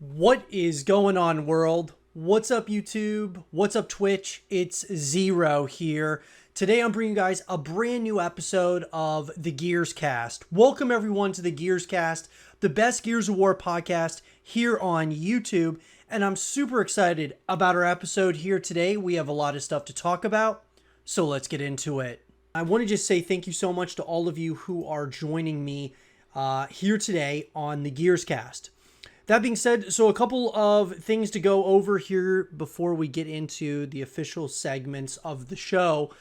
What is going on, world? What's up, YouTube? What's up, Twitch? It's Zero here. Today, I'm bringing you guys a brand new episode of the Gears Cast. Welcome, everyone, to the Gears Cast, the best Gears of War podcast here on YouTube. And I'm super excited about our episode here today. We have a lot of stuff to talk about, so let's get into it. I want to just say thank you so much to all of you who are joining me here today on the Gears Cast. That being said, so a couple of things to go over here before we get into the official segments of the show.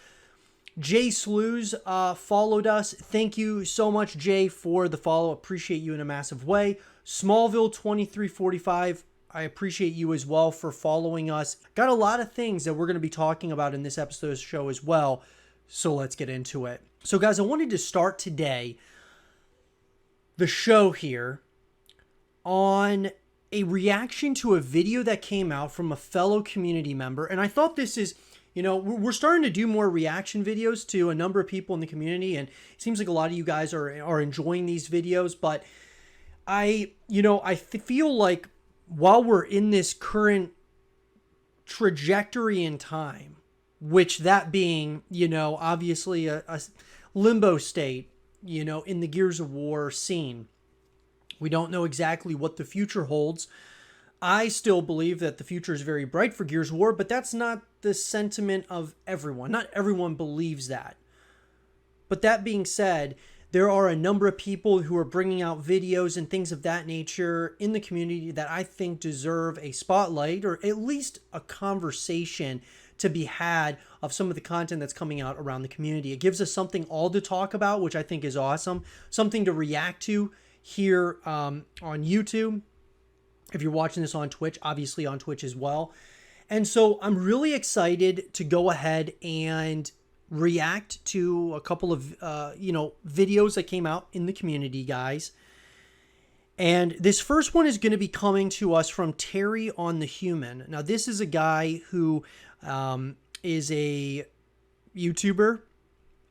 Jay Slews followed us. Thank you so much, Jay, for the follow. Appreciate you in a massive way. Smallville 2345, I appreciate you as well for following us. Got a lot of things that we're going to be talking about in this episode's show as well. So let's get into it. So guys, I wanted to start today the show here on a reaction to a video that came out from a fellow community member. And I thought this is, we're starting to do more reaction videos to a number of people in the community. And it seems like a lot of you guys are enjoying these videos. But I feel like while we're in this current trajectory in time, which that being, obviously a limbo state, in the Gears of War scene, we don't know exactly what the future holds. I still believe that the future is very bright for Gears of War, but that's not the sentiment of everyone. Not everyone believes that. But that being said, there are a number of people who are bringing out videos and things of that nature in the community that I think deserve a spotlight or at least a conversation to be had of some of the content that's coming out around the community. It gives us something all to talk about, which I think is awesome. Something to react to here on YouTube. If you're watching this on Twitch, obviously on Twitch as well. And so I'm really excited to go ahead and react to a couple of, videos that came out in the community, guys. And this first one is going to be coming to us from Terry on the Human. Now, this is a guy who is a YouTuber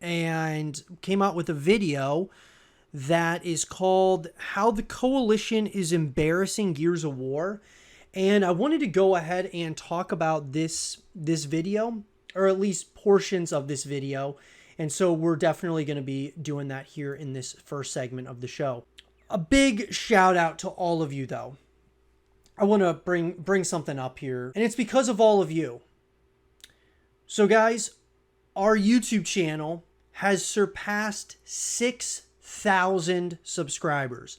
and came out with a video that is called How the Coalition is Embarrassing Gears of War. And I wanted to go ahead and talk about this video, or at least portions of this video. And so we're definitely going to be doing that here in this first segment of the show. A big shout out to all of you, though. I want to bring something up here, and it's because of all of you. So guys, our YouTube channel has surpassed 6,000 subscribers.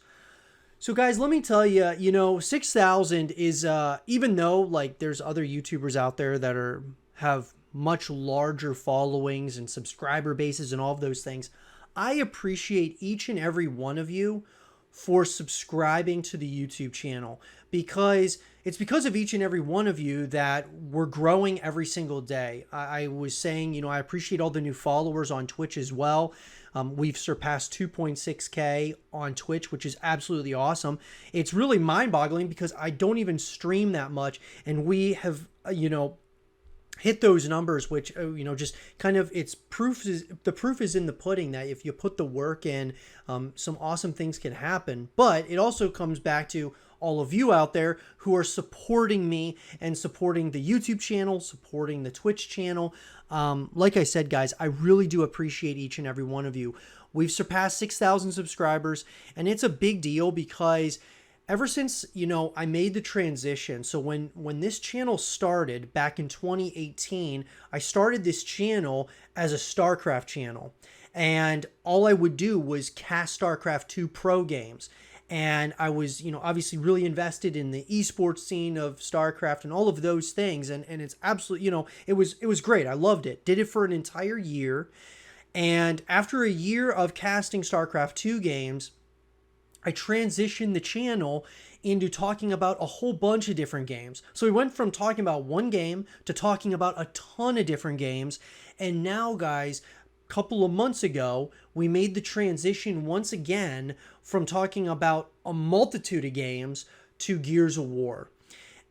So guys, let me tell you, 6,000 is, even though like there's other YouTubers out there that have much larger followings and subscriber bases and all of those things, I appreciate each and every one of you for subscribing to the YouTube channel, because it's because of each and every one of you that we're growing every single day. I was saying, I appreciate all the new followers on Twitch as well. We've surpassed 2.6K on Twitch, which is absolutely awesome. It's really mind-boggling because I don't even stream that much, and we have, hit those numbers, which, just kind of the proof is in the pudding that if you put the work in, some awesome things can happen. But it also comes back to all of you out there who are supporting me and supporting the YouTube channel, supporting the Twitch channel. Like I said, guys, I really do appreciate each and every one of you. We've surpassed 6,000 subscribers, and it's a big deal because ever since, I made the transition. So when this channel started back in 2018, I started this channel as a StarCraft channel. And all I would do was cast StarCraft 2 pro games. And I was, obviously really invested in the esports scene of StarCraft and all of those things. And it's absolutely, it was great. I loved it. Did it for an entire year. And after a year of casting StarCraft 2 games, I transitioned the channel into talking about a whole bunch of different games. So we went from talking about one game to talking about a ton of different games. And now, guys, a couple of months ago, we made the transition once again from talking about a multitude of games to Gears of War.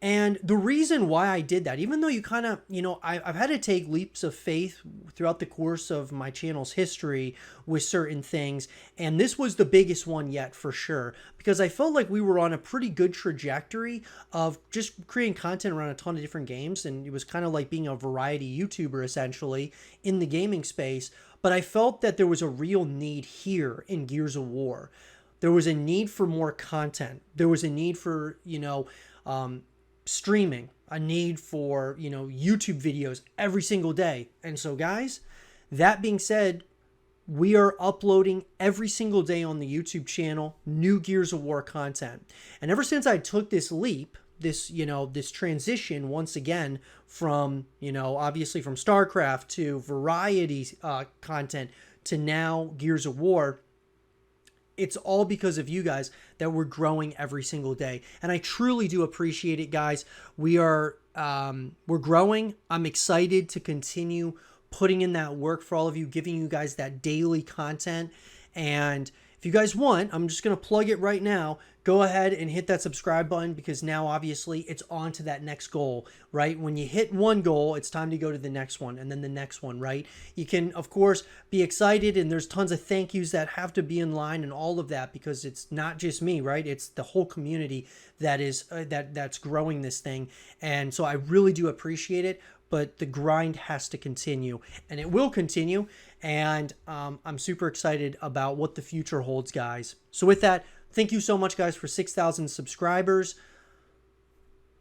And the reason why I did that, even though you kind of, I've had to take leaps of faith throughout the course of my channel's history with certain things. And this was the biggest one yet for sure, because I felt like we were on a pretty good trajectory of just creating content around a ton of different games. And it was kind of like being a variety YouTuber essentially in the gaming space. But I felt that there was a real need here in Gears of War. There was a need for more content. There was a need for, streaming, a need for, YouTube videos every single day. And so guys, that being said, we are uploading every single day on the YouTube channel new Gears of War content. And ever since I took this leap, this transition once again from, obviously from StarCraft to variety content to now Gears of War, it's all because of you guys that we're growing every single day. And I truly do appreciate it, guys. We're growing. I'm excited to continue putting in that work for all of you, giving you guys that daily content. And if you guys want, I'm just going to plug it right now. Go ahead and hit that subscribe button, because now obviously it's on to that next goal, right? When you hit one goal, it's time to go to the next one and then the next one, right? You can, of course, be excited, and there's tons of thank yous that have to be in line and all of that, because it's not just me, right? It's the whole community that is that's growing this thing. And so I really do appreciate it, but the grind has to continue, and it will continue. And I'm super excited about what the future holds, guys. So with that, thank you so much, guys, for 6,000 subscribers.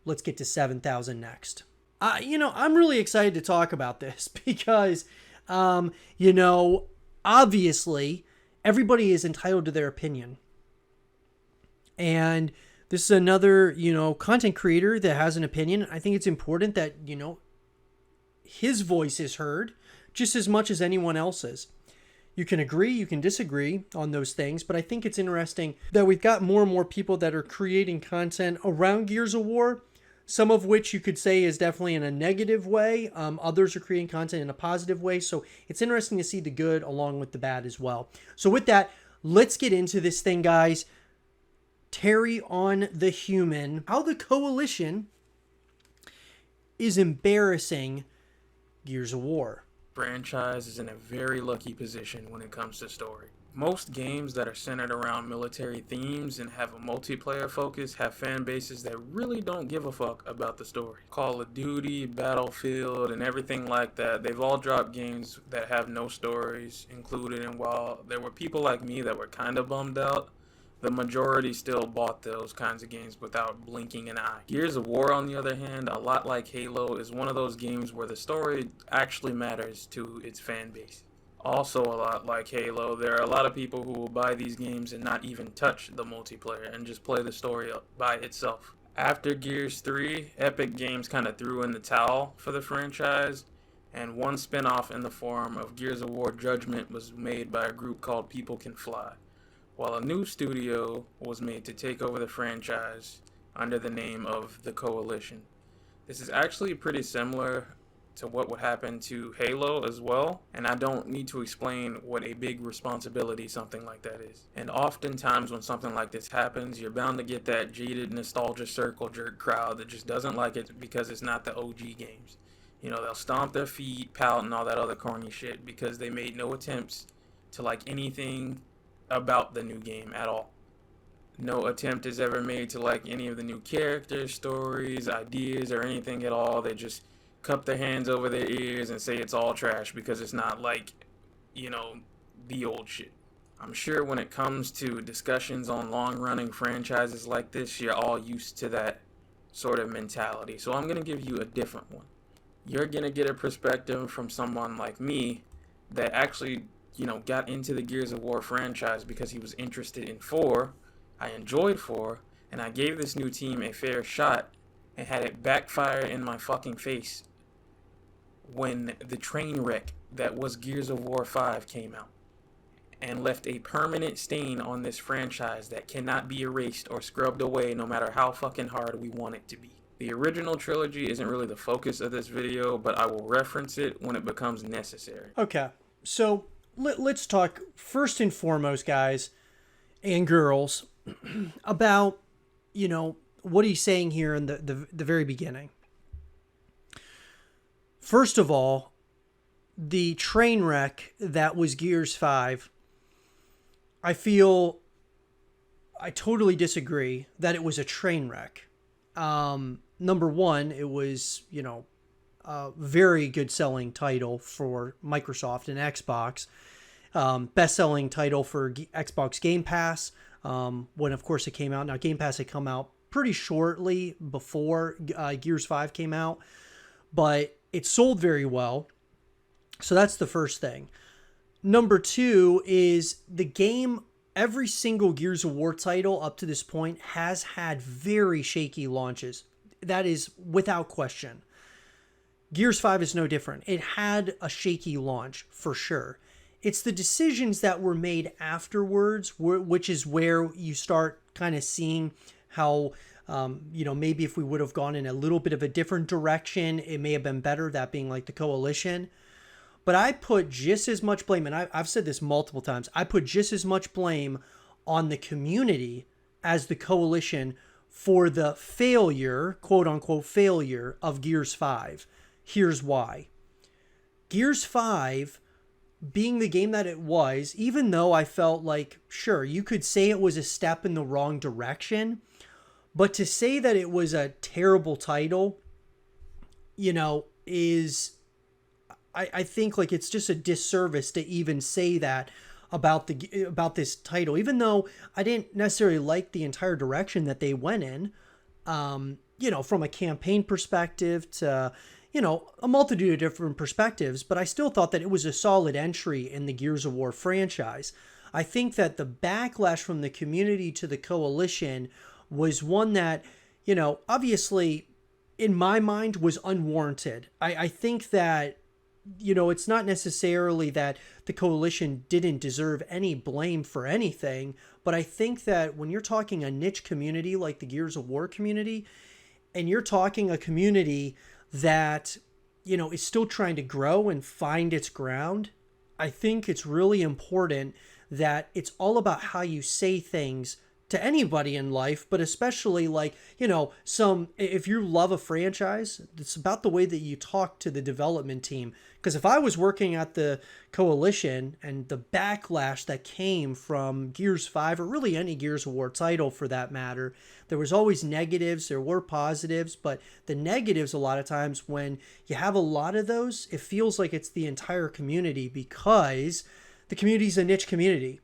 Let's get to 7,000 next. I'm really excited to talk about this because, obviously, everybody is entitled to their opinion. And this is another, content creator that has an opinion. I think it's important that, his voice is heard just as much as anyone else's. You can agree, you can disagree on those things, but I think it's interesting that we've got more and more people that are creating content around Gears of War, some of which you could say is definitely in a negative way. Others are creating content in a positive way. So it's interesting to see the good along with the bad as well. So with that, let's get into this thing, guys. Terry on the Human, how the Coalition is embarrassing Gears of War. Franchise is in a very lucky position when it comes to story. Most games that are centered around military themes and have a multiplayer focus have fan bases that really don't give a fuck about the story. Call of Duty, Battlefield, and everything like that, they've all dropped games that have no stories included, and while there were people like me that were kind of bummed out, the majority still bought those kinds of games without blinking an eye. Gears of War, on the other hand, a lot like Halo, is one of those games where the story actually matters to its fan base. Also, a lot like Halo, there are a lot of people who will buy these games and not even touch the multiplayer and just play the story by itself. After Gears 3, Epic Games kind of threw in the towel for the franchise, and one spin-off in the form of Gears of War Judgment was made by a group called People Can Fly, while a new studio was made to take over the franchise under the name of The Coalition. This is actually pretty similar to what would happen to Halo as well, and I don't need to explain what a big responsibility something like that is. And oftentimes when something like this happens, you're bound to get that jaded nostalgia circle jerk crowd that just doesn't like it because it's not the OG games. They'll stomp their feet, pout, and all that other corny shit because they made no attempts to like anything about the new game at all. No attempt is ever made to like any of the new characters, stories, ideas, or anything at all. They just cup their hands over their ears and say it's all trash because it's not like, the old shit. I'm sure when it comes to discussions on long-running franchises like this, you're all used to that sort of mentality. So I'm going to give you a different one. You're going to get a perspective from someone like me that actually got into the Gears of War franchise because he was interested in 4, I enjoyed 4, and I gave this new team a fair shot and had it backfire in my fucking face when the train wreck that was Gears of War 5 came out and left a permanent stain on this franchise that cannot be erased or scrubbed away no matter how fucking hard we want it to be. The original trilogy isn't really the focus of this video, but I will reference it when it becomes necessary. Okay, so let's talk first and foremost, guys and girls, about, what he's saying here in the very beginning. First of all, the train wreck that was Gears 5, I feel I totally disagree that it was a train wreck. Number one, it was, a very good selling title for Microsoft and Xbox. Best selling title for Xbox Game Pass, when of course it came out. Now, Game Pass had come out pretty shortly before Gears 5 came out, but it sold very well. So that's the first thing. Number two is the game, every single Gears of War title up to this point has had very shaky launches. That is without question. Gears 5 is no different. It had a shaky launch for sure. It's the decisions that were made afterwards, which is where you start kind of seeing how, maybe if we would have gone in a little bit of a different direction, it may have been better, that being like the Coalition. But I put just as much blame, and I've said this multiple times, I put just as much blame on the community as the Coalition for the failure, quote unquote failure, of Gears 5. Here's why. Gears 5, being the game that it was, even though I felt like, sure, you could say it was a step in the wrong direction, but to say that it was a terrible title, is... I think like it's just a disservice to even say that about this title, even though I didn't necessarily like the entire direction that they went in, from a campaign perspective to, a multitude of different perspectives, but I still thought that it was a solid entry in the Gears of War franchise. I think that the backlash from the community to the Coalition was one that, obviously in my mind was unwarranted. I think that, it's not necessarily that the Coalition didn't deserve any blame for anything, but I think that when you're talking a niche community like the Gears of War community, and you're talking a community that, is still trying to grow and find its ground, I think it's really important that it's all about how you say things to anybody in life, but especially like, if you love a franchise, it's about the way that you talk to the development team. Because if I was working at the Coalition and the backlash that came from Gears 5, or really any Gears of War title for that matter, there was always negatives, there were positives, but the negatives a lot of times, when you have a lot of those, it feels like it's the entire community, because the community is a niche community.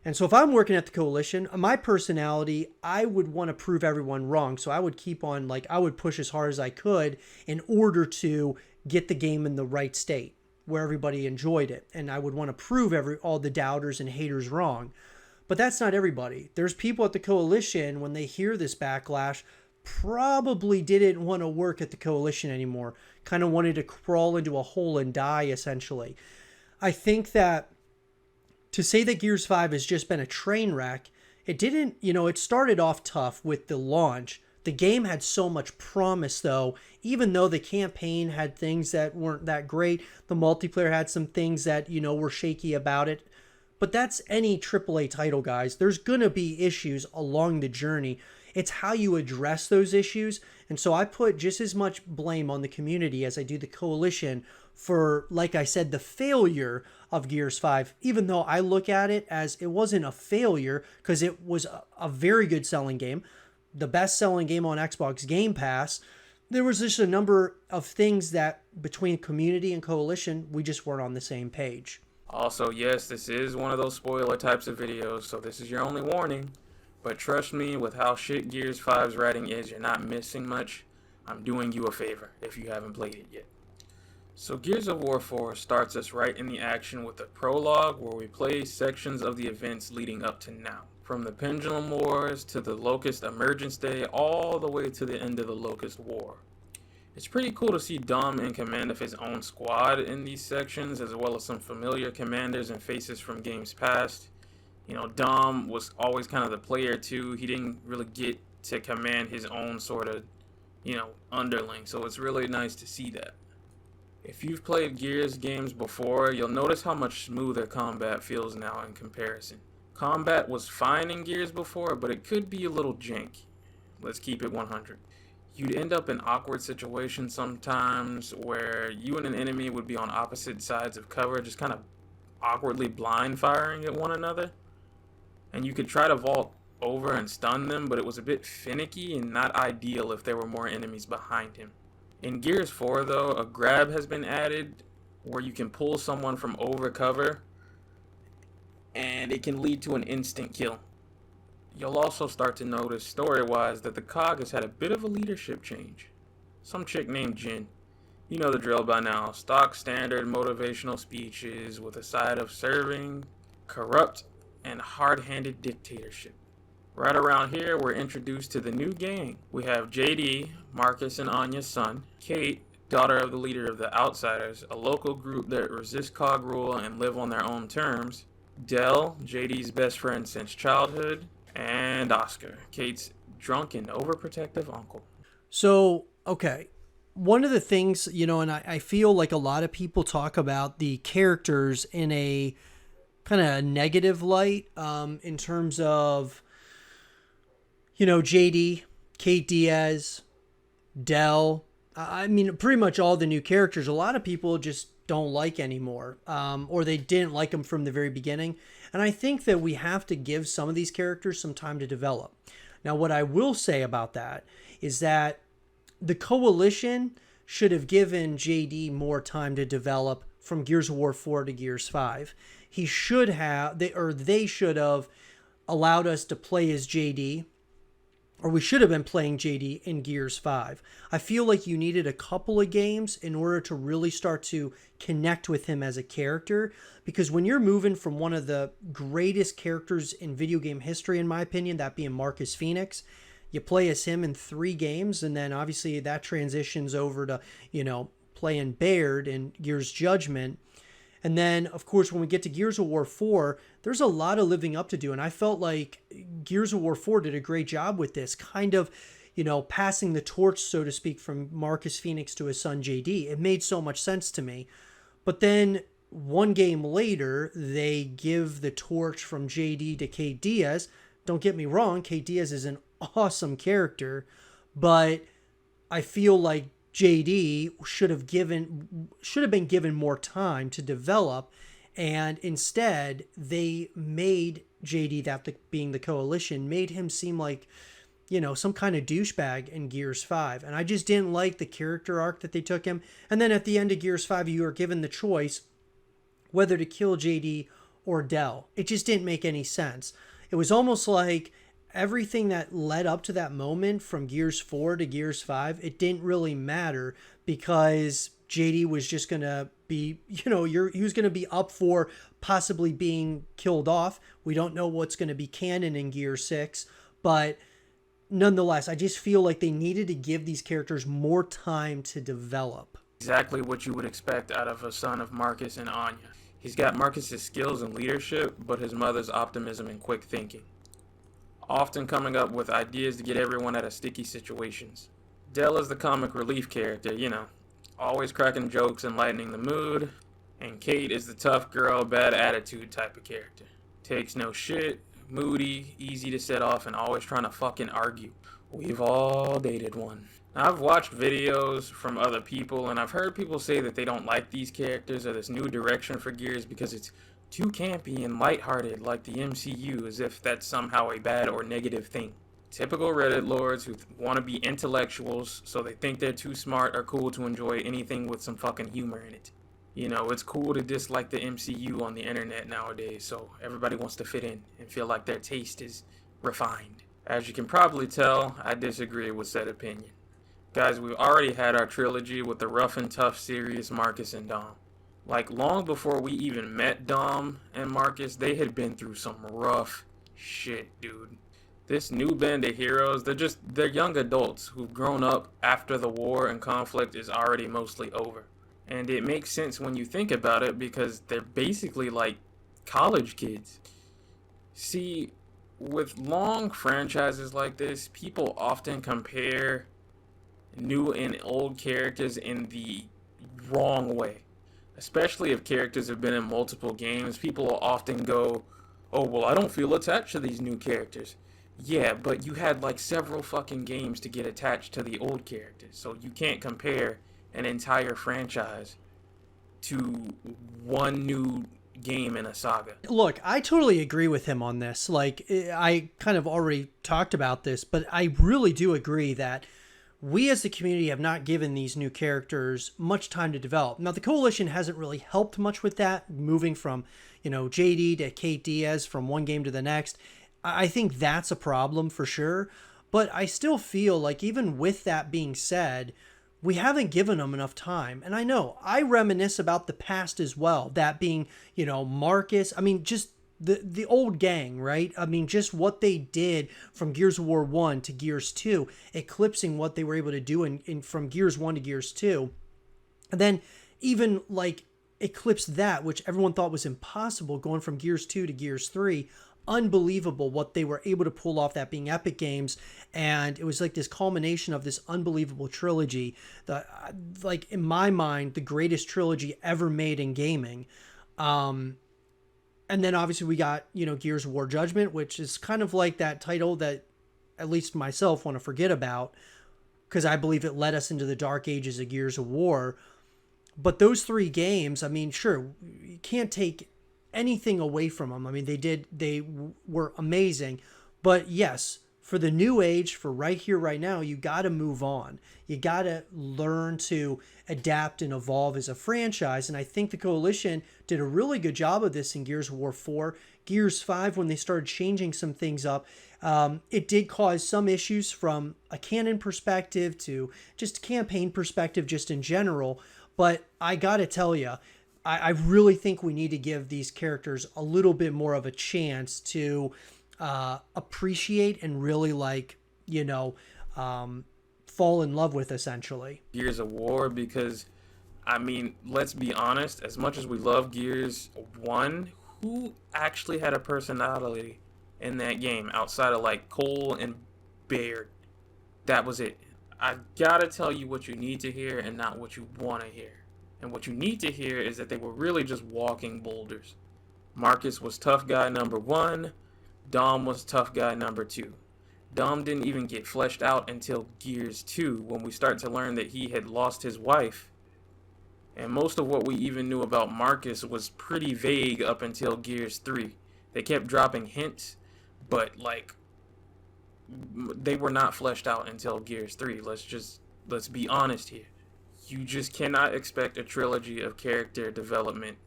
And so if I'm working at the Coalition, my personality, I would want to prove everyone wrong. So I would keep on, I would push as hard as I could in order to get the game in the right state where everybody enjoyed it. And I would want to prove all the doubters and haters wrong. But that's not everybody. There's people at the Coalition, when they hear this backlash, probably didn't want to work at the Coalition anymore. Kind of wanted to crawl into a hole and die, essentially. I think that to say that Gears 5 has just been a train wreck, it didn't, it started off tough with the launch. The game had so much promise, though, even though the campaign had things that weren't that great. The multiplayer had some things that, were shaky about it. But that's any AAA title, guys. There's going to be issues along the journey. It's how you address those issues. And so I put just as much blame on the community as I do the Coalition for, like I said, the failure of Gears 5, even though I look at it as it wasn't a failure, because it was a very good selling game, the best selling game on Xbox Game Pass. There was just a number of things that between community and Coalition, we just weren't on the same page. Also, yes, this is one of those spoiler types of videos, so this is your only warning. But trust me, with how shit Gears 5's writing is, you're not missing much. I'm doing you a favor if you haven't played it yet. So Gears of War 4 starts us right in the action with a prologue where we play sections of the events leading up to now. From the Pendulum Wars to the Locust Emergence Day, all the way to the end of the Locust War. It's pretty cool to see Dom in command of his own squad in these sections, as well as some familiar commanders and faces from games past. Dom was always kind of the player too. He didn't really get to command his own sort of, underling, so it's really nice to see that. If you've played Gears games before, you'll notice how much smoother combat feels now in comparison. Combat was fine in Gears before, but it could be a little janky. Let's keep it 100. You'd end up in awkward situations sometimes where you and an enemy would be on opposite sides of cover, just kind of awkwardly blind firing at one another. And you could try to vault over and stun them, but it was a bit finicky and not ideal if there were more enemies behind him. In Gears 4, though, a grab has been added where you can pull someone from over cover and it can lead to an instant kill. You'll also start to notice story-wise that the COG has had a bit of a leadership change. Some chick named Jin. You know the drill by now. Stock standard motivational speeches with a side of serving, corrupt, and hard-handed dictatorship. Right around here, we're introduced to the new gang. We have JD, Marcus and Anya's son, Kate, daughter of the leader of the Outsiders, a local group that resist COG rule and live on their own terms, Dell, JD's best friend since childhood, and Oscar, Kate's drunken, overprotective uncle. So, okay. One of the things, and I feel like a lot of people talk about the characters in a kind of negative light, in terms of, JD, Kate Diaz, Dell. I mean, pretty much all the new characters, a lot of people just don't like anymore, or they didn't like them from the very beginning. And I think that we have to give some of these characters some time to develop. Now, what I will say about that is that the Coalition should have given JD more time to develop from Gears of War 4 to Gears 5. They should have allowed us to play as JD, or we should have been playing JD in Gears 5. I feel like you needed a couple of games in order to really start to connect with him as a character, because when you're moving from one of the greatest characters in video game history, in my opinion, that being Marcus Phoenix, you play as him in 3 games, and then obviously that transitions over to, playing Baird in Gears Judgment. And then, of course, when we get to Gears of War 4, there's a lot of living up to do. And I felt like Gears of War 4 did a great job with this, kind of, passing the torch, so to speak, from Marcus Phoenix to his son JD. It made so much sense to me. But then one game later, they give the torch from JD to Kate Diaz. Don't get me wrong, Kate Diaz is an awesome character, but I feel like JD should have been given more time to develop, and instead they made JD, being the Coalition, made him seem like, some kind of douchebag in Gears 5. And I just didn't like the character arc that they took him. And then at the end of Gears 5, you were given the choice whether to kill JD or Dell. It just didn't make any sense. It was almost like everything that led up to that moment from Gears 4 to Gears 5, it didn't really matter, because JD was just going to be, he was going to be up for possibly being killed off. We don't know what's going to be canon in Gear 6, but nonetheless, I just feel like they needed to give these characters more time to develop. Exactly what you would expect out of a son of Marcus and Anya. He's got Marcus's skills and leadership, but his mother's optimism and quick thinking, often coming up with ideas to get everyone out of sticky situations. Dell is the comic relief character, always cracking jokes and lightening the mood. And Kate is the tough girl, bad attitude type of character. Takes no shit, moody, easy to set off, and always trying to fucking argue. We've all dated one. Now, I've watched videos from other people, and I've heard people say that they don't like these characters or this new direction for Gears because it's too campy and lighthearted like the MCU, as if that's somehow a bad or negative thing. Typical Reddit lords who want to be intellectuals, so they think they're too smart or cool to enjoy anything with some fucking humor in it. It's cool to dislike the MCU on the internet nowadays, so everybody wants to fit in and feel like their taste is refined. As you can probably tell, I disagree with said opinion. Guys, we've already had our trilogy with the rough and tough, serious Marcus and Dom. Like, long before we even met Dom and Marcus, they had been through some rough shit, dude. This new band of heroes, they're young adults who've grown up after the war and conflict is already mostly over. And it makes sense when you think about it, because they're basically like college kids. See, with long franchises like this, people often compare new and old characters in the wrong way. Especially if characters have been in multiple games, people will often go, oh, well, I don't feel attached to these new characters. Yeah, but you had like several fucking games to get attached to the old characters, so you can't compare an entire franchise to one new game in a saga. Look, I totally agree with him on this. Like, I kind of already talked about this, but I really do agree that we as the community have not given these new characters much time to develop. Now, the Coalition hasn't really helped much with that, moving from, JD to Kate Diaz from one game to the next. I think that's a problem for sure. But I still feel like, even with that being said, we haven't given them enough time. And I know I reminisce about the past as well, that being, Marcus. I mean, just the old gang, right? I mean, just what they did from Gears of War 1 to Gears 2, eclipsing what they were able to do in from Gears 1 to Gears 2. And then even like eclipse that, which everyone thought was impossible, going from Gears 2 to Gears 3. Unbelievable what they were able to pull off, that being Epic Games. And it was like this culmination of this unbelievable trilogy, the like, in my mind, the greatest trilogy ever made in gaming. And then obviously we got, Gears of War Judgment, which is kind of like that title that at least myself want to forget about, because I believe it led us into the dark ages of Gears of War. But those three games, I mean, sure, you can't take anything away from them. I mean, they were amazing. But yes, for the new age, for right here, right now, you got to move on. You got to learn to adapt and evolve as a franchise. And I think the Coalition did a really good job of this in Gears of War 4. Gears 5, when they started changing some things up, it did cause some issues from a canon perspective to just campaign perspective, just in general. But I got to tell you, I really think we need to give these characters a little bit more of a chance to appreciate and really, like, fall in love with, essentially. Gears of War, because I mean, let's be honest, as much as we love Gears 1, who actually had a personality in that game outside of like Cole and Baird? That was it. I gotta tell you what you need to hear and not what you want to hear. And what you need to hear is that they were really just walking boulders. Marcus was tough guy number 1, Dom was tough guy number 2. Dom didn't even get fleshed out until Gears 2, when we start to learn that he had lost his wife. And most of what we even knew about Marcus was pretty vague up until Gears 3. They kept dropping hints, but like, they were not fleshed out until Gears 3. Let's be honest here. You just cannot expect a trilogy of character development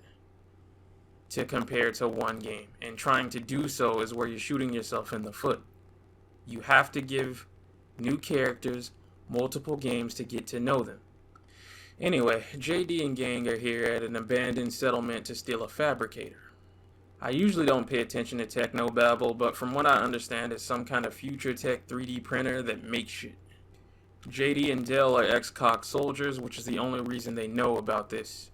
to compare to one game. And trying to do so is where you're shooting yourself in the foot. You have to give new characters multiple games to get to know them. Anyway, JD and gang are here at an abandoned settlement to steal a fabricator. I usually don't pay attention to technobabble, but from what I understand, it's some kind of future tech 3D printer that makes shit. JD and Dell are ex-COG soldiers, which is the only reason they know about this.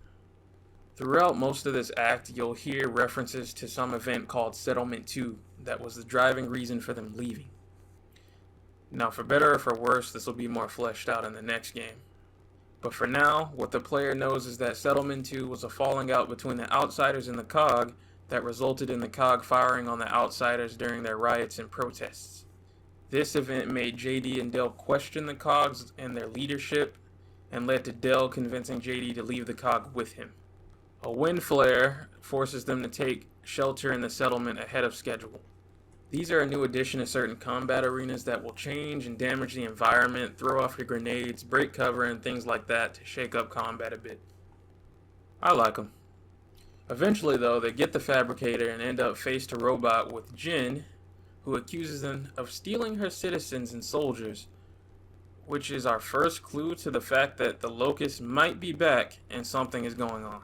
Throughout most of this act, you'll hear references to some event called Settlement 2 that was the driving reason for them leaving. Now, for better or for worse, this will be more fleshed out in the next game. But for now, what the player knows is that Settlement 2 was a falling out between the Outsiders and the COG that resulted in the COG firing on the Outsiders during their riots and protests. This event made JD and Dell question the COGs and their leadership, and led to Dell convincing JD to leave the COG with him. A wind flare forces them to take shelter in the settlement ahead of schedule. These are a new addition to certain combat arenas that will change and damage the environment, throw off your grenades, break cover, and things like that to shake up combat a bit. I like them. Eventually, though, they get the fabricator and end up face to robot with Jin, who accuses them of stealing her citizens and soldiers, which is our first clue to the fact that the Locust might be back and something is going on.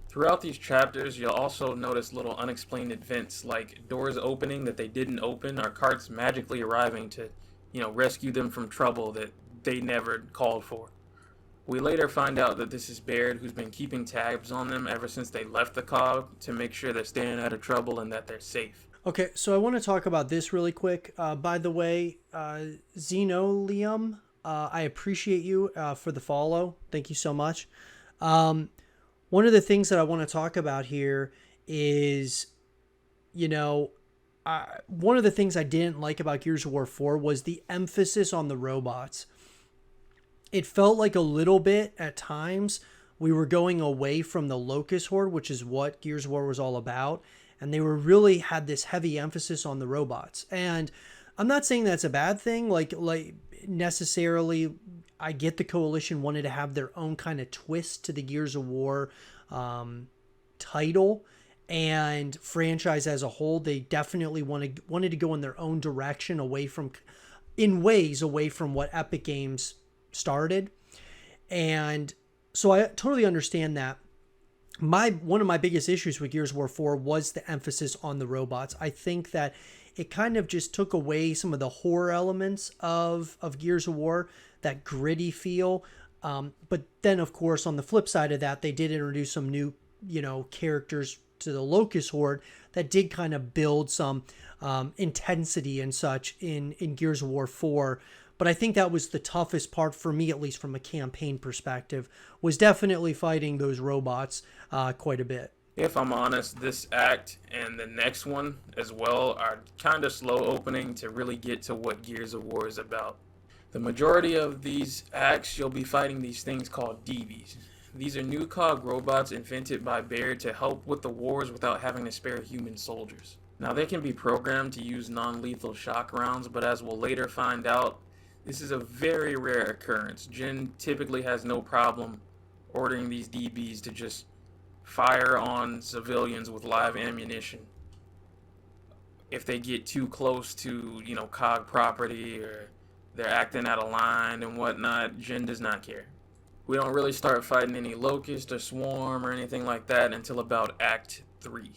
Throughout these chapters, you'll also notice little unexplained events like doors opening that they didn't open, or carts magically arriving to, rescue them from trouble that they never called for. We later find out that this is Baird, who's been keeping tabs on them ever since they left the COG to make sure they're staying out of trouble and that they're safe. Okay, so I want to talk about this really quick. By the way, Xenolium, I appreciate you for the follow. Thank you so much. One of the things that I want to talk about here is, one of the things I didn't like about Gears of War 4 was the emphasis on the robots. It felt like a little bit at times we were going away from the Locust Horde, which is what Gears of War was all about. And they were really had this heavy emphasis on the robots. And I'm not saying that's a bad thing. Like necessarily, I get the Coalition wanted to have their own kind of twist to the Gears of War title and franchise as a whole. They definitely wanted to go in their own direction, away from what Epic Games started. And so I totally understand that. One of my biggest issues with Gears of War 4 was the emphasis on the robots. I think that it kind of just took away some of the horror elements of Gears of War, that gritty feel. But then, of course, on the flip side of that, they did introduce some new, characters to the Locust Horde that did kind of build some intensity and such in Gears of War 4. But I think that was the toughest part for me, at least from a campaign perspective, was definitely fighting those robots quite a bit. If I'm honest, this act and the next one as well are kind of slow opening to really get to what Gears of War is about. The majority of these acts, you'll be fighting these things called DBs. These are new cog robots invented by Baird to help with the wars without having to spare human soldiers. Now, they can be programmed to use non-lethal shock rounds, but as we'll later find out, this is a very rare occurrence. Jin typically has no problem ordering these DBs to just fire on civilians with live ammunition. If they get too close to, COG property or they're acting out of line and whatnot, Jin does not care. We don't really start fighting any Locust or Swarm or anything like that until about Act 3.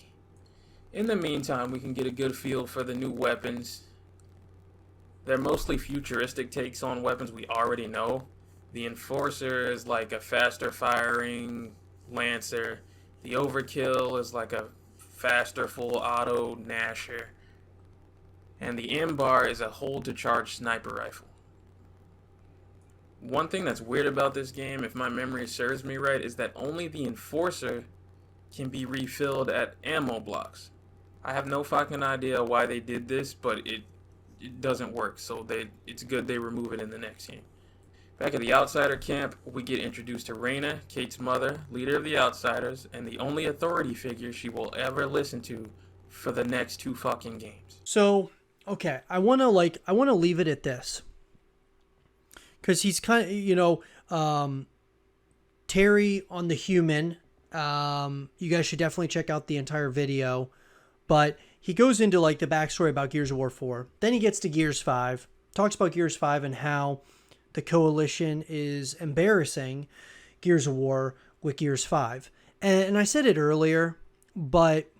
In the meantime, we can get a good feel for the new weapons. They're mostly futuristic takes on weapons we already know. The Enforcer is like a faster firing Lancer. The Overkill is like a faster full auto Gnasher. And the M-Bar is a hold to charge sniper rifle. One thing that's weird about this game, if my memory serves me right, is that only the Enforcer can be refilled at ammo blocks. I have no fucking idea why they did this, but it doesn't work, so it's good they remove it in the next game. Back at the Outsider camp, we get introduced to Reyna, Kate's mother, leader of the Outsiders, and the only authority figure she will ever listen to for the next 2 fucking games. So, okay, I want to leave it at this. Because he's kind of, Terry on the Human, you guys should definitely check out the entire video, but he goes into the backstory about Gears of War 4. Then he gets to Gears 5, talks about Gears 5 and how the Coalition is embarrassing Gears of War with Gears 5. And I said it earlier, but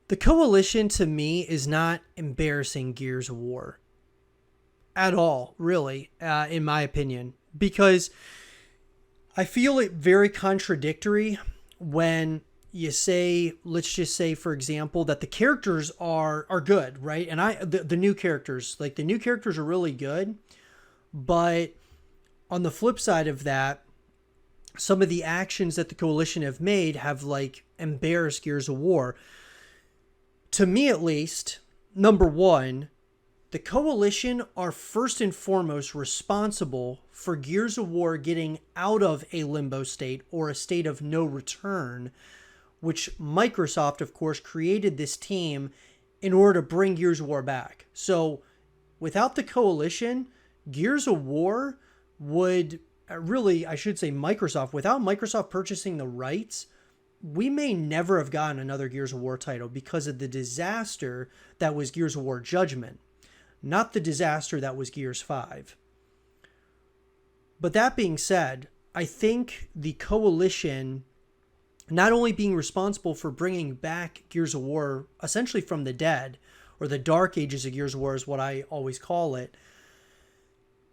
the Coalition to me is not embarrassing Gears of War at all, really, in my opinion, because I feel it very contradictory when you say, let's just say, for example, that the characters are good, right? And the new characters, the new characters are really good, but on the flip side of that, some of the actions that the Coalition have made have embarrassed Gears of War. To me, at least, number one, the Coalition are first and foremost responsible for Gears of War getting out of a limbo state or a state of no return, which Microsoft, of course, created this team in order to bring Gears of War back. So without the Coalition, Gears of War would really, I should say Microsoft, without Microsoft purchasing the rights, we may never have gotten another Gears of War title because of the disaster that was Gears of War Judgment. Not the disaster that was Gears 5. But that being said, I think the Coalition, not only being responsible for bringing back Gears of War essentially from the dead, or the dark ages of Gears of War is what I always call it,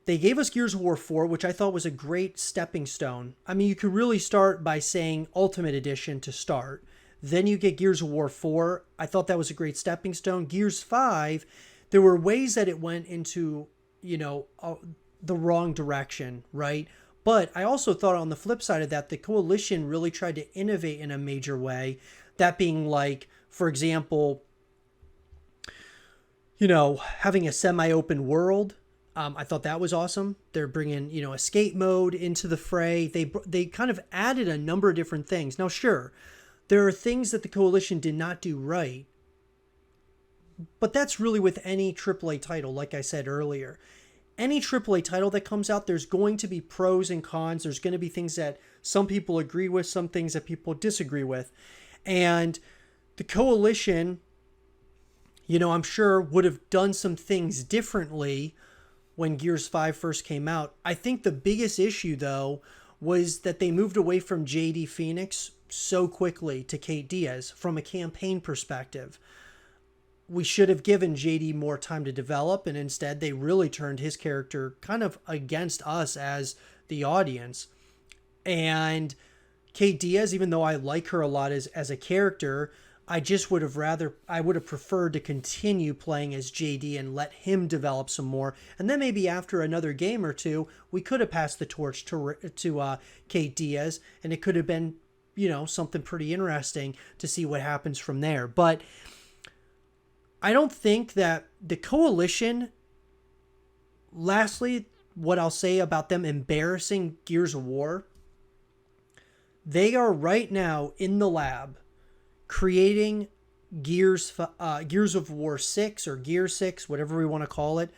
they gave us Gears of War 4, which I thought was a great stepping stone. I mean, you could really start by saying Ultimate Edition to start. Then you get Gears of War 4. I thought that was a great stepping stone. Gears 5, there were ways that it went into, the wrong direction, right? But I also thought on the flip side of that, the Coalition really tried to innovate in a major way. That being For example, having a semi-open world. I thought that was awesome. They're bringing, escape mode into the fray. They kind of added a number of different things. Now, sure, there are things that the Coalition did not do right, but that's really with any AAA title, like I said earlier. Any AAA title that comes out, there's going to be pros and cons. There's going to be things that some people agree with, some things that people disagree with. And the Coalition, I'm sure would have done some things differently when Gears 5 first came out. I think the biggest issue, though, was that they moved away from JD Phoenix so quickly to Kate Diaz from a campaign perspective. We should have given JD more time to develop, and instead they really turned his character kind of against us as the audience. And Kate Diaz, even though I like her a lot as a character, I would have preferred to continue playing as JD and let him develop some more. And then maybe after another game or two, we could have passed the torch to Kate Diaz, and it could have been, something pretty interesting to see what happens from there. But I don't think that the Coalition, lastly, what I'll say about them embarrassing Gears of War, they are right now in the lab creating Gears of War 6 or Gear 6, whatever we want to call it,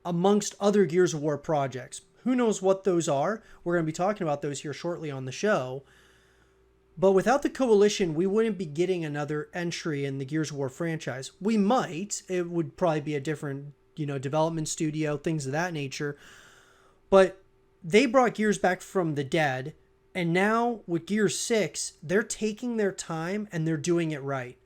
amongst other Gears of War projects. Who knows what those are? We're going to be talking about those here shortly on the show. But without the Coalition, we wouldn't be getting another entry in the Gears of War franchise. We might. It would probably be a different, development studio, things of that nature. But they brought Gears back from the dead. And now with Gears 6, they're taking their time and they're doing it right.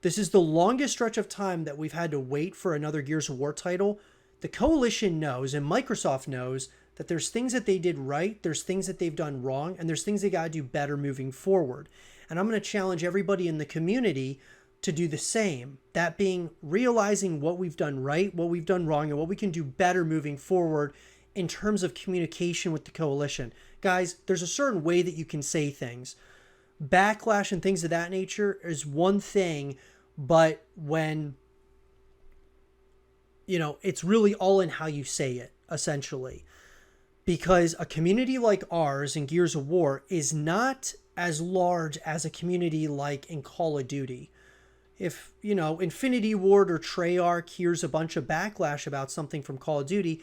This is the longest stretch of time that we've had to wait for another Gears of War title. The Coalition knows, and Microsoft knows, that there's things that they did right, there's things that they've done wrong, and there's things they got to do better moving forward. And I'm going to challenge everybody in the community to do the same. That being realizing what we've done right, what we've done wrong, and what we can do better moving forward in terms of communication with the Coalition. Guys, there's a certain way that you can say things. Backlash and things of that nature is one thing, but when, it's really all in how you say it, essentially. Because a community like ours in Gears of War is not as large as a community like in Call of Duty. If, Infinity Ward or Treyarch hears a bunch of backlash about something from Call of Duty,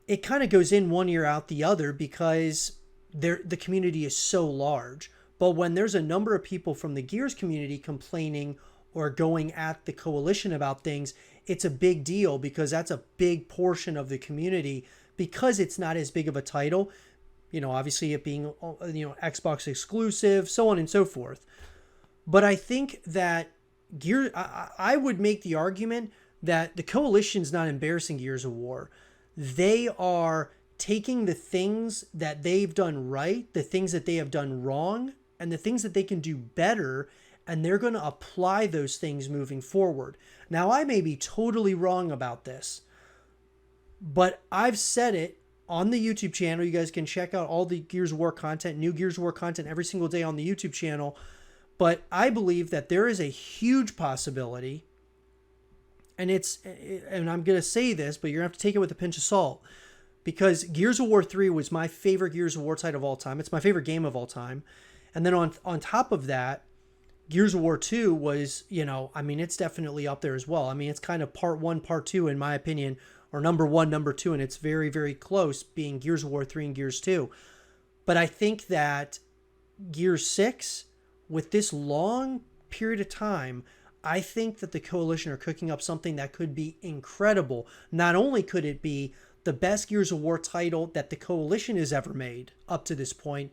it kind of goes in one ear out the other because the community is so large. But when there's a number of people from the Gears community complaining or going at the Coalition about things, it's a big deal because that's a big portion of the community because it's not as big of a title. Obviously it being, Xbox exclusive, so on and so forth. But I think that I would make the argument that the Coalition's not embarrassing Gears of War. They are taking the things that they've done right, the things that they have done wrong, and the things that they can do better, and they're going to apply those things moving forward. Now, I may be totally wrong about this, but I've said it on the YouTube channel. You guys can check out all the Gears of War content, new Gears of War content every single day on the YouTube channel. But I believe that there is a huge possibility, and I'm going to say this, but you're going to have to take it with a pinch of salt, because Gears of War 3 was my favorite Gears of War title of all time. It's my favorite game of all time. And then on top of that, Gears of War 2 was, it's definitely up there as well. It's kind of part 1, part 2, in my opinion, or number 1, number 2, and it's very, very close, being Gears of War 3 and Gears 2. But I think that Gears 6, with this long period of time, I think that the Coalition are cooking up something that could be incredible. Not only could it be the best Gears of War title that the Coalition has ever made up to this point,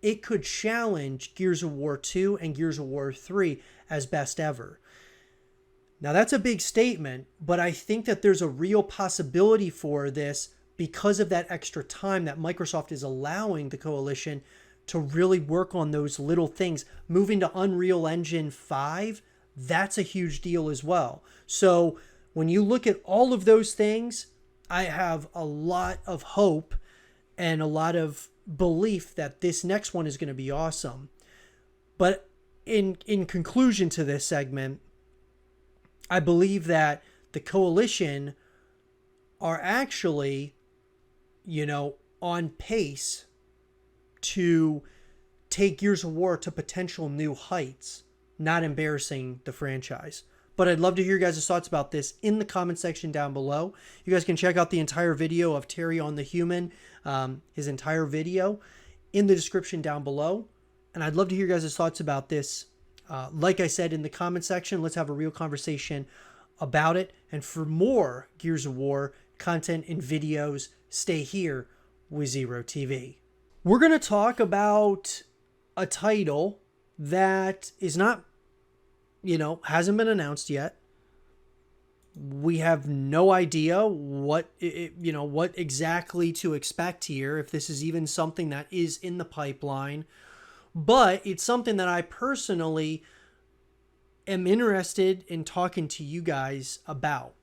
it could challenge Gears of War 2 and Gears of War 3 as best ever. Now, that's a big statement, but I think that there's a real possibility for this because of that extra time that Microsoft is allowing the Coalition to really work on those little things. Moving to Unreal Engine 5, that's a huge deal as well. So when you look at all of those things, I have a lot of hope and a lot of belief that this next one is going to be awesome. But in conclusion to this segment, I believe that the Coalition are actually, on pace to take Gears of War to potential new heights, not embarrassing the franchise. But I'd love to hear your guys' thoughts about this in the comment section down below. You guys can check out the entire video of Terry on the Human, his entire video, in the description down below. And I'd love to hear your guys' thoughts about this. Like I said, in the comment section, let's have a real conversation about it. And for more Gears of War content and videos, stay here with Zero TV. We're going to talk about a title that is not, hasn't been announced yet. We have no idea what exactly to expect here, if this is even something that is in the pipeline. But it's something that I personally am interested in talking to you guys about.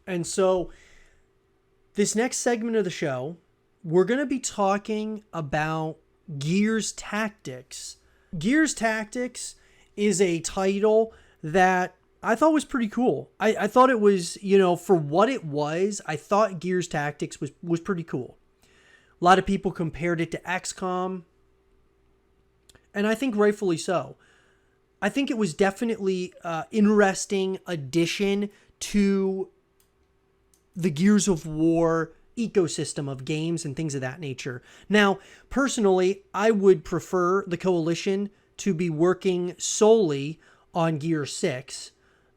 And so this next segment of the show, we're going to be talking about Gears Tactics. Gears Tactics is a title that I thought was pretty cool. I thought it was, for what it was, I thought Gears Tactics was pretty cool. A lot of people compared it to XCOM, and I think rightfully so. I think it was definitely an interesting addition to the Gears of War ecosystem of games and things of that nature. Now, personally, I would prefer the Coalition to be working solely on Gears 6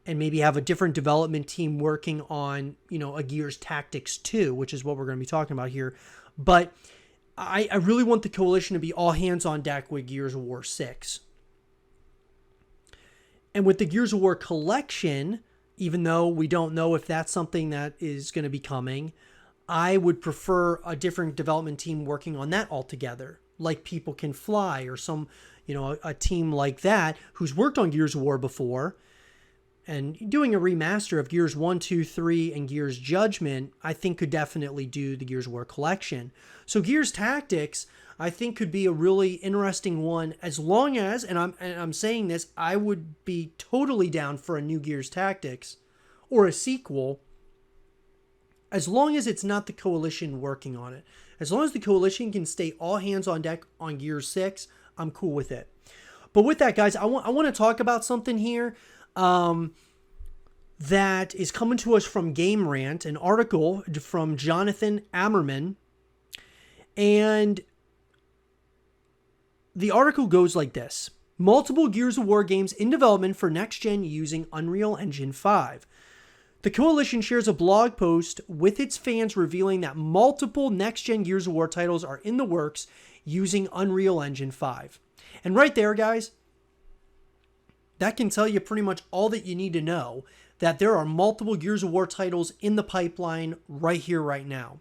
and maybe have a different development team working on, a Gears Tactics 2, which is what we're going to be talking about here. But I really want the Coalition to be all hands on deck with Gears of War 6. And with the Gears of War collection, even though we don't know if that's something that is going to be coming, I would prefer a different development team working on that altogether, like People Can Fly or some, a team like that who's worked on Gears of War before. And doing a remaster of Gears 1, 2, 3, and Gears Judgment, I think could definitely do the Gears of War collection. So Gears Tactics, I think, could be a really interesting one, as long as, and I'm saying this, I would be totally down for a new Gears Tactics or a sequel, as long as it's not the Coalition working on it. As long as the Coalition can stay all hands on deck on Gears 6, I'm cool with it. But with that, guys, I want to talk about something here that is coming to us from Game Rant, an article from Jonathan Ammerman. And the article goes like this: multiple Gears of War games in development for next gen using Unreal Engine 5. The Coalition shares a blog post with its fans revealing that multiple next-gen Gears of War titles are in the works using Unreal Engine 5. And right there, guys, that can tell you pretty much all that you need to know, that there are multiple Gears of War titles in the pipeline right here, right now.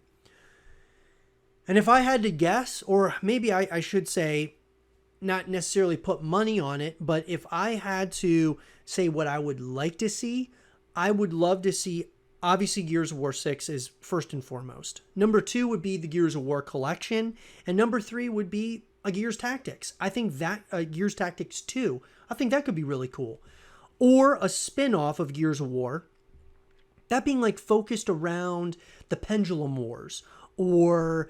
And if I had to guess, or maybe I should say, not necessarily put money on it, but if I had to say what I would like to see, I would love to see, obviously, Gears of War 6 is first and foremost. Number 2 would be the Gears of War collection. And number 3 would be a Gears Tactics. I think that, Gears Tactics 2, I think that could be really cool. Or a spin-off of Gears of War, that being like focused around the Pendulum Wars, or,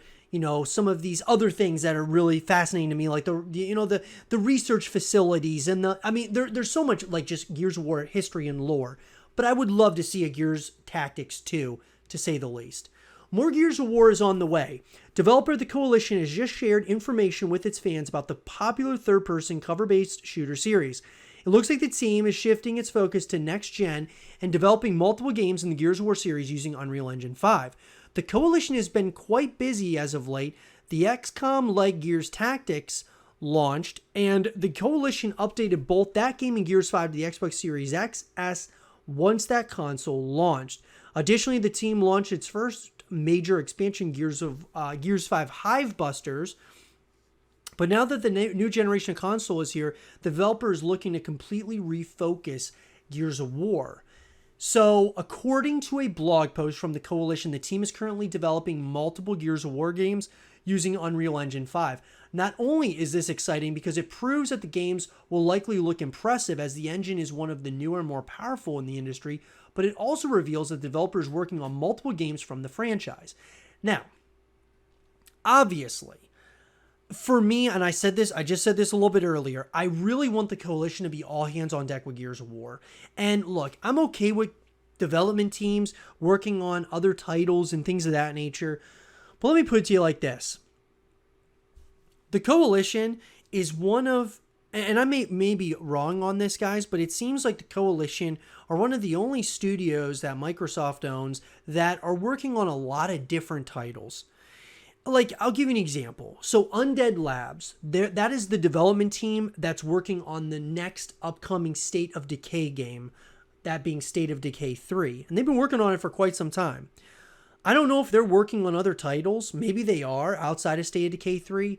some of these other things that are really fascinating to me, like the research facilities and there's so much like just Gears of War history and lore. But I would love to see a Gears Tactics 2, to say the least. More Gears of War is on the way. Developer The Coalition has just shared information with its fans about the popular third-person cover-based shooter series. It looks like the team is shifting its focus to next-gen and developing multiple games in the Gears of War series using Unreal Engine 5. The Coalition has been quite busy as of late. The XCOM-like Gears Tactics launched, and the Coalition updated both that game and Gears 5 to the Xbox Series XS once that console launched. Additionally, the team launched its first major expansion, Gears 5 Hivebusters. But now that the new generation of console is here, the developer is looking to completely refocus Gears of War. So, according to a blog post from the Coalition, the team is currently developing multiple Gears of War games using Unreal Engine 5. Not only is this exciting because it proves that the games will likely look impressive as the engine is one of the newer and more powerful in the industry, but it also reveals that developers working on multiple games from the franchise. Now, obviously, for me, and I just said this a little bit earlier, I really want the Coalition to be all hands on deck with Gears of War. And look, I'm okay with development teams working on other titles and things of that nature. But let me put it to you like this. The Coalition is one of, and I may be wrong on this, guys, but it seems like the Coalition are one of the only studios that Microsoft owns that are working on a lot of different titles. Like, I'll give you an example. So Undead Labs, that is the development team that's working on the next upcoming State of Decay game, that being State of Decay 3. And they've been working on it for quite some time. I don't know if they're working on other titles. Maybe they are outside of State of Decay 3.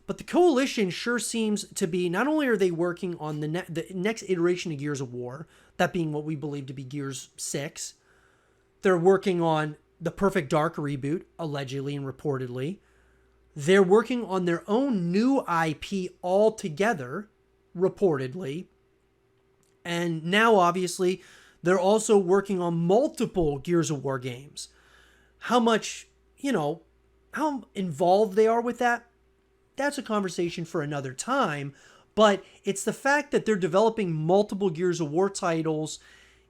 But the Coalition sure seems to be, not only are they working on the next iteration of Gears of War, that being what we believe to be Gears 6, they're working on the Perfect Dark reboot, allegedly and reportedly. They're working on their own new IP altogether, reportedly. And now, obviously, they're also working on multiple Gears of War games. How much, how involved they are with that, that's a conversation for another time. But it's the fact that they're developing multiple Gears of War titles,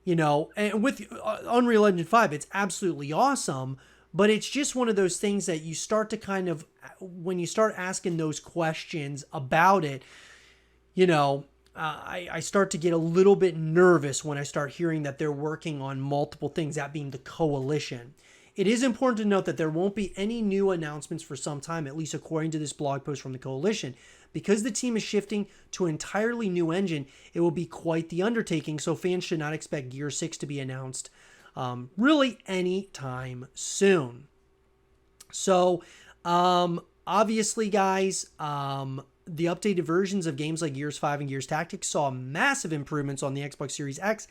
and with Unreal Engine 5, it's absolutely awesome. But it's just one of those things that you start to kind of, when you start asking those questions about it, I start to get a little bit nervous when I start hearing that they're working on multiple things, that being the Coalition. It is important to note that there won't be any new announcements for some time, at least according to this blog post from the Coalition. Because the team is shifting to an entirely new engine, it will be quite the undertaking, so fans should not expect Gear 6 to be announced really anytime soon. So, obviously, guys, the updated versions of games like Gears 5 and Gears Tactics saw massive improvements on the Xbox Series X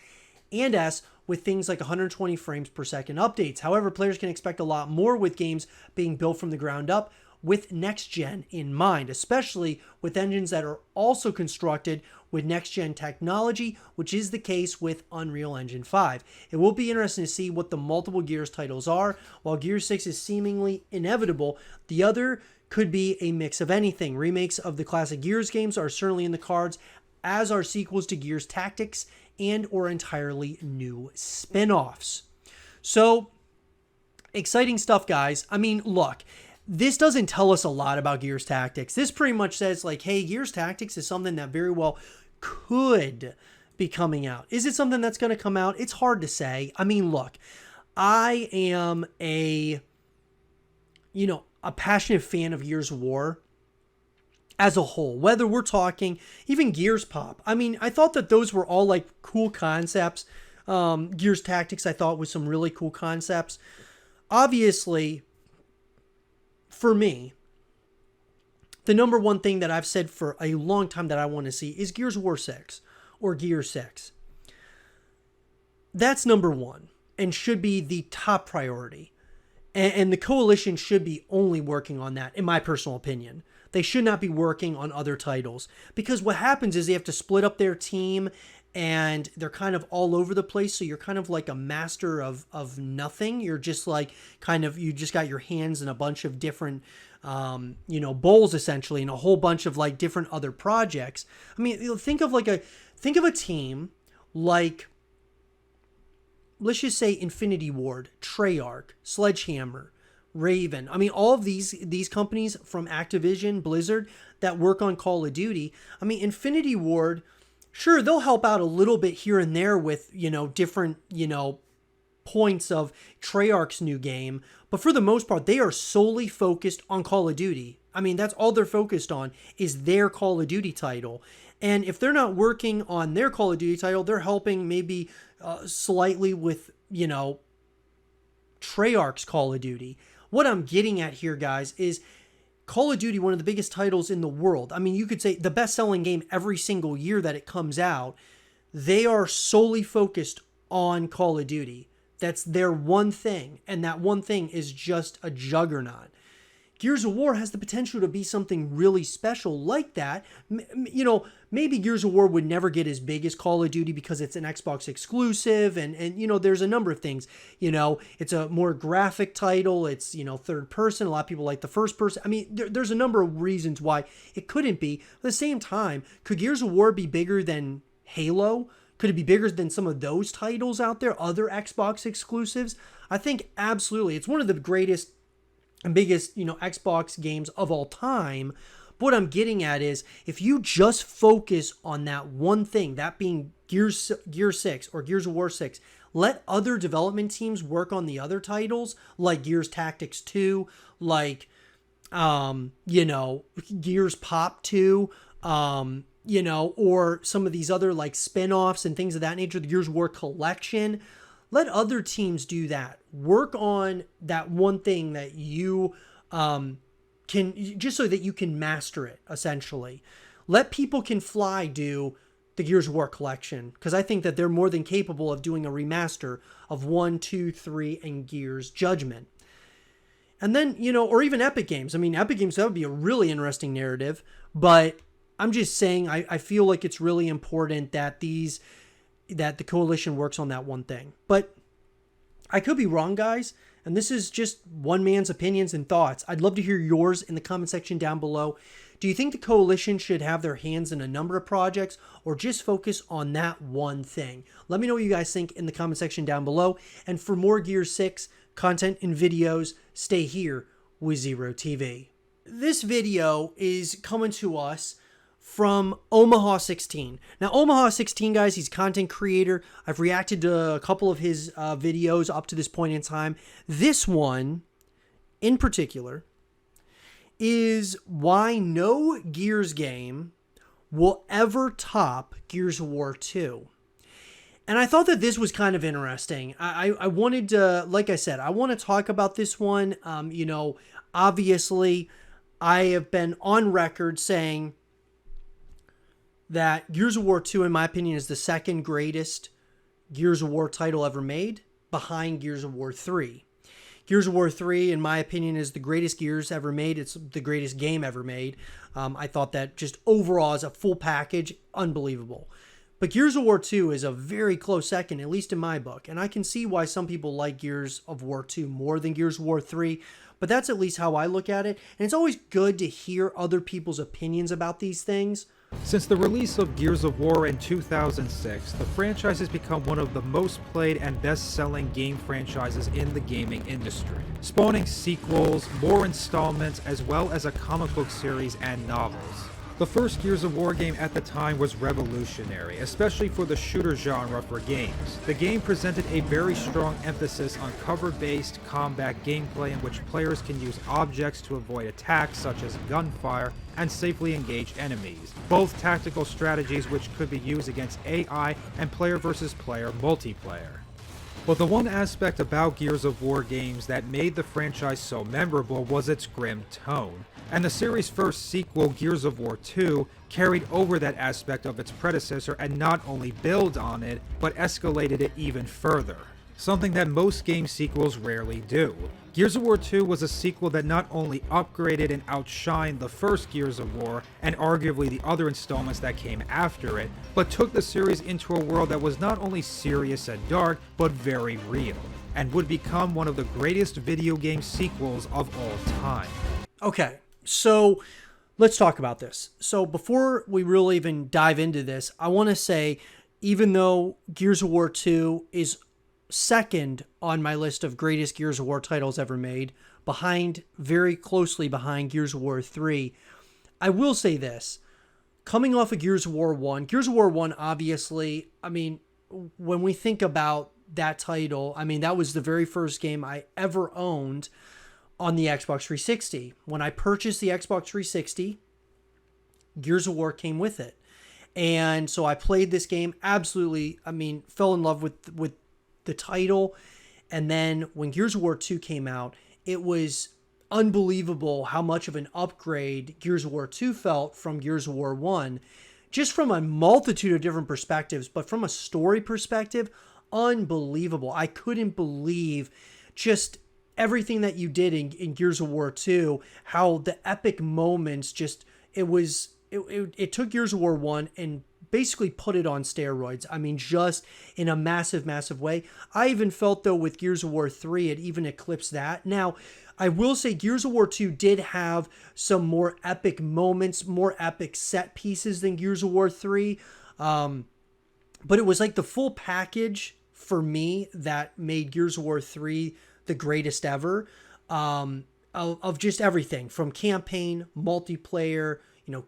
and S with things like 120 frames per second updates. However, players can expect a lot more with games being built from the ground up with next gen in mind, especially with engines that are also constructed with next gen technology, which is the case with Unreal Engine 5. It will be interesting to see what the multiple Gears titles are. While Gears 6 is seemingly inevitable, the other could be a mix of anything. Remakes of the classic Gears games are certainly in the cards, as are sequels to Gears Tactics and or entirely new spin-offs. So, exciting stuff, guys. I mean, look, this doesn't tell us a lot about Gears Tactics. This pretty much says, like, hey, Gears Tactics is something that very well could be coming out. Is it something that's going to come out? It's hard to say. I mean, look, I am a passionate fan of Gears of War as a whole, whether we're talking even Gears Pop. I mean, I thought that those were all like cool concepts. Gears Tactics, I thought, was some really cool concepts. Obviously, for me, the number one thing that I've said for a long time that I want to see is Gears of War 6 or Gear 6. That's number one and should be the top priority. And the Coalition should be only working on that, in my personal opinion. They should not be working on other titles. Because what happens is they have to split up their team and they're kind of all over the place. So you're kind of like a master of nothing. You're just like you just got your hands in a bunch of different, bowls essentially, and a whole bunch of like different other projects. I mean, think of a team like, let's just say Infinity Ward, Treyarch, Sledgehammer, Raven. I mean, all of these companies from Activision, Blizzard that work on Call of Duty. I mean, Infinity Ward, sure, they'll help out a little bit here and there with, different, points of Treyarch's new game. But for the most part, they are solely focused on Call of Duty. I mean, that's all they're focused on is their Call of Duty title. And if they're not working on their Call of Duty title, they're helping maybe slightly with, Treyarch's Call of Duty. What I'm getting at here, guys, is Call of Duty, one of the biggest titles in the world. I mean, you could say the best-selling game every single year that it comes out. They are solely focused on Call of Duty. That's their one thing, and that one thing is just a juggernaut. Gears of War has the potential to be something really special like that. Maybe Gears of War would never get as big as Call of Duty because it's an Xbox exclusive, and there's a number of things. It's a more graphic title. It's, third person. A lot of people like the first person. I mean, there's a number of reasons why it couldn't be. At the same time, could Gears of War be bigger than Halo? Could it be bigger than some of those titles out there, other Xbox exclusives? I think absolutely. It's one of the greatest and biggest, Xbox games of all time. But what I'm getting at is, if you just focus on that one thing, that being Gear 6 or Gears of War 6, let other development teams work on the other titles, like Gears Tactics 2, like, Gears Pop 2, or some of these other like spin-offs and things of that nature, the Gears of War collection. Let other teams do that. Work on that one thing that you can, just so that you can master it, essentially. Let People Can Fly do the Gears of War collection, because I think that they're more than capable of doing a remaster of 1, 2, 3, and Gears Judgment. And then, or even Epic Games. I mean, Epic Games, that would be a really interesting narrative, but I'm just saying, I feel like it's really important that the coalition works on that one thing. But I could be wrong, guys, and this is just one man's opinions and thoughts. I'd love to hear yours in the comment section down below. Do you think the coalition should have their hands in a number of projects, or just focus on that one thing? Let me know what you guys think in the comment section down below. And for more Gear 6 content and videos, stay here with Zero TV. This video is coming to us from Omaha 16. Now, Omaha 16, guys, he's a content creator. I've reacted to a couple of his videos up to this point in time. This one, in particular, is why no Gears game will ever top Gears of War 2. And I thought that this was kind of interesting. I wanted to, like I said, I want to talk about this one. Obviously, I have been on record saying that Gears of War 2, in my opinion, is the second greatest Gears of War title ever made, behind Gears of War 3. Gears of War 3, in my opinion, is the greatest Gears ever made. It's the greatest game ever made. I thought that just overall as a full package, unbelievable. But Gears of War 2 is a very close second, at least in my book. And I can see why some people like Gears of War 2 more than Gears of War 3. But that's at least how I look at it. And it's always good to hear other people's opinions about these things. Since the release of Gears of War in 2006, the franchise has become one of the most played and best-selling game franchises in the gaming industry, spawning sequels, more installments, as well as a comic book series and novels. The first Gears of War game at the time was revolutionary, especially for the shooter genre for games. The game presented a very strong emphasis on cover-based combat gameplay in which players can use objects to avoid attacks such as gunfire and safely engage enemies, both tactical strategies which could be used against AI and player versus player multiplayer. But the one aspect about Gears of War games that made the franchise so memorable was its grim tone, and the series' first sequel, Gears of War 2, carried over that aspect of its predecessor and not only built on it, but escalated it even further, something that most game sequels rarely do. Gears of War 2 was a sequel that not only upgraded and outshined the first Gears of War, and arguably the other installments that came after it, but took the series into a world that was not only serious and dark, but very real, and would become one of the greatest video game sequels of all time. Okay, so let's talk about this. So before we really even dive into this, I want to say, even though Gears of War 2 is second on my list of greatest Gears of War titles ever made, very closely behind Gears of War 3, I will say this. Coming off of Gears of War 1, Gears of War 1, obviously, I mean, when we think about that title, I mean, that was the very first game I ever owned on the Xbox 360. When I purchased the Xbox 360, Gears of War came with it. And so I played this game, absolutely, I mean, fell in love with the title. And then when Gears of War 2 came out, it was unbelievable how much of an upgrade Gears of War 2 felt from Gears of War 1, just from a multitude of different perspectives. But from a story perspective, unbelievable. I couldn't believe just everything that you did in Gears of War 2, how the epic moments just, it took Gears of War 1 and basically put it on steroids. I mean, just in a massive, massive way. I even felt, though, with Gears of War 3, it even eclipsed that. Now, I will say Gears of War 2 did have some more epic moments, more epic set pieces than Gears of War 3. But it was like the full package for me that made Gears of War 3 the greatest ever, of just everything from campaign, multiplayer,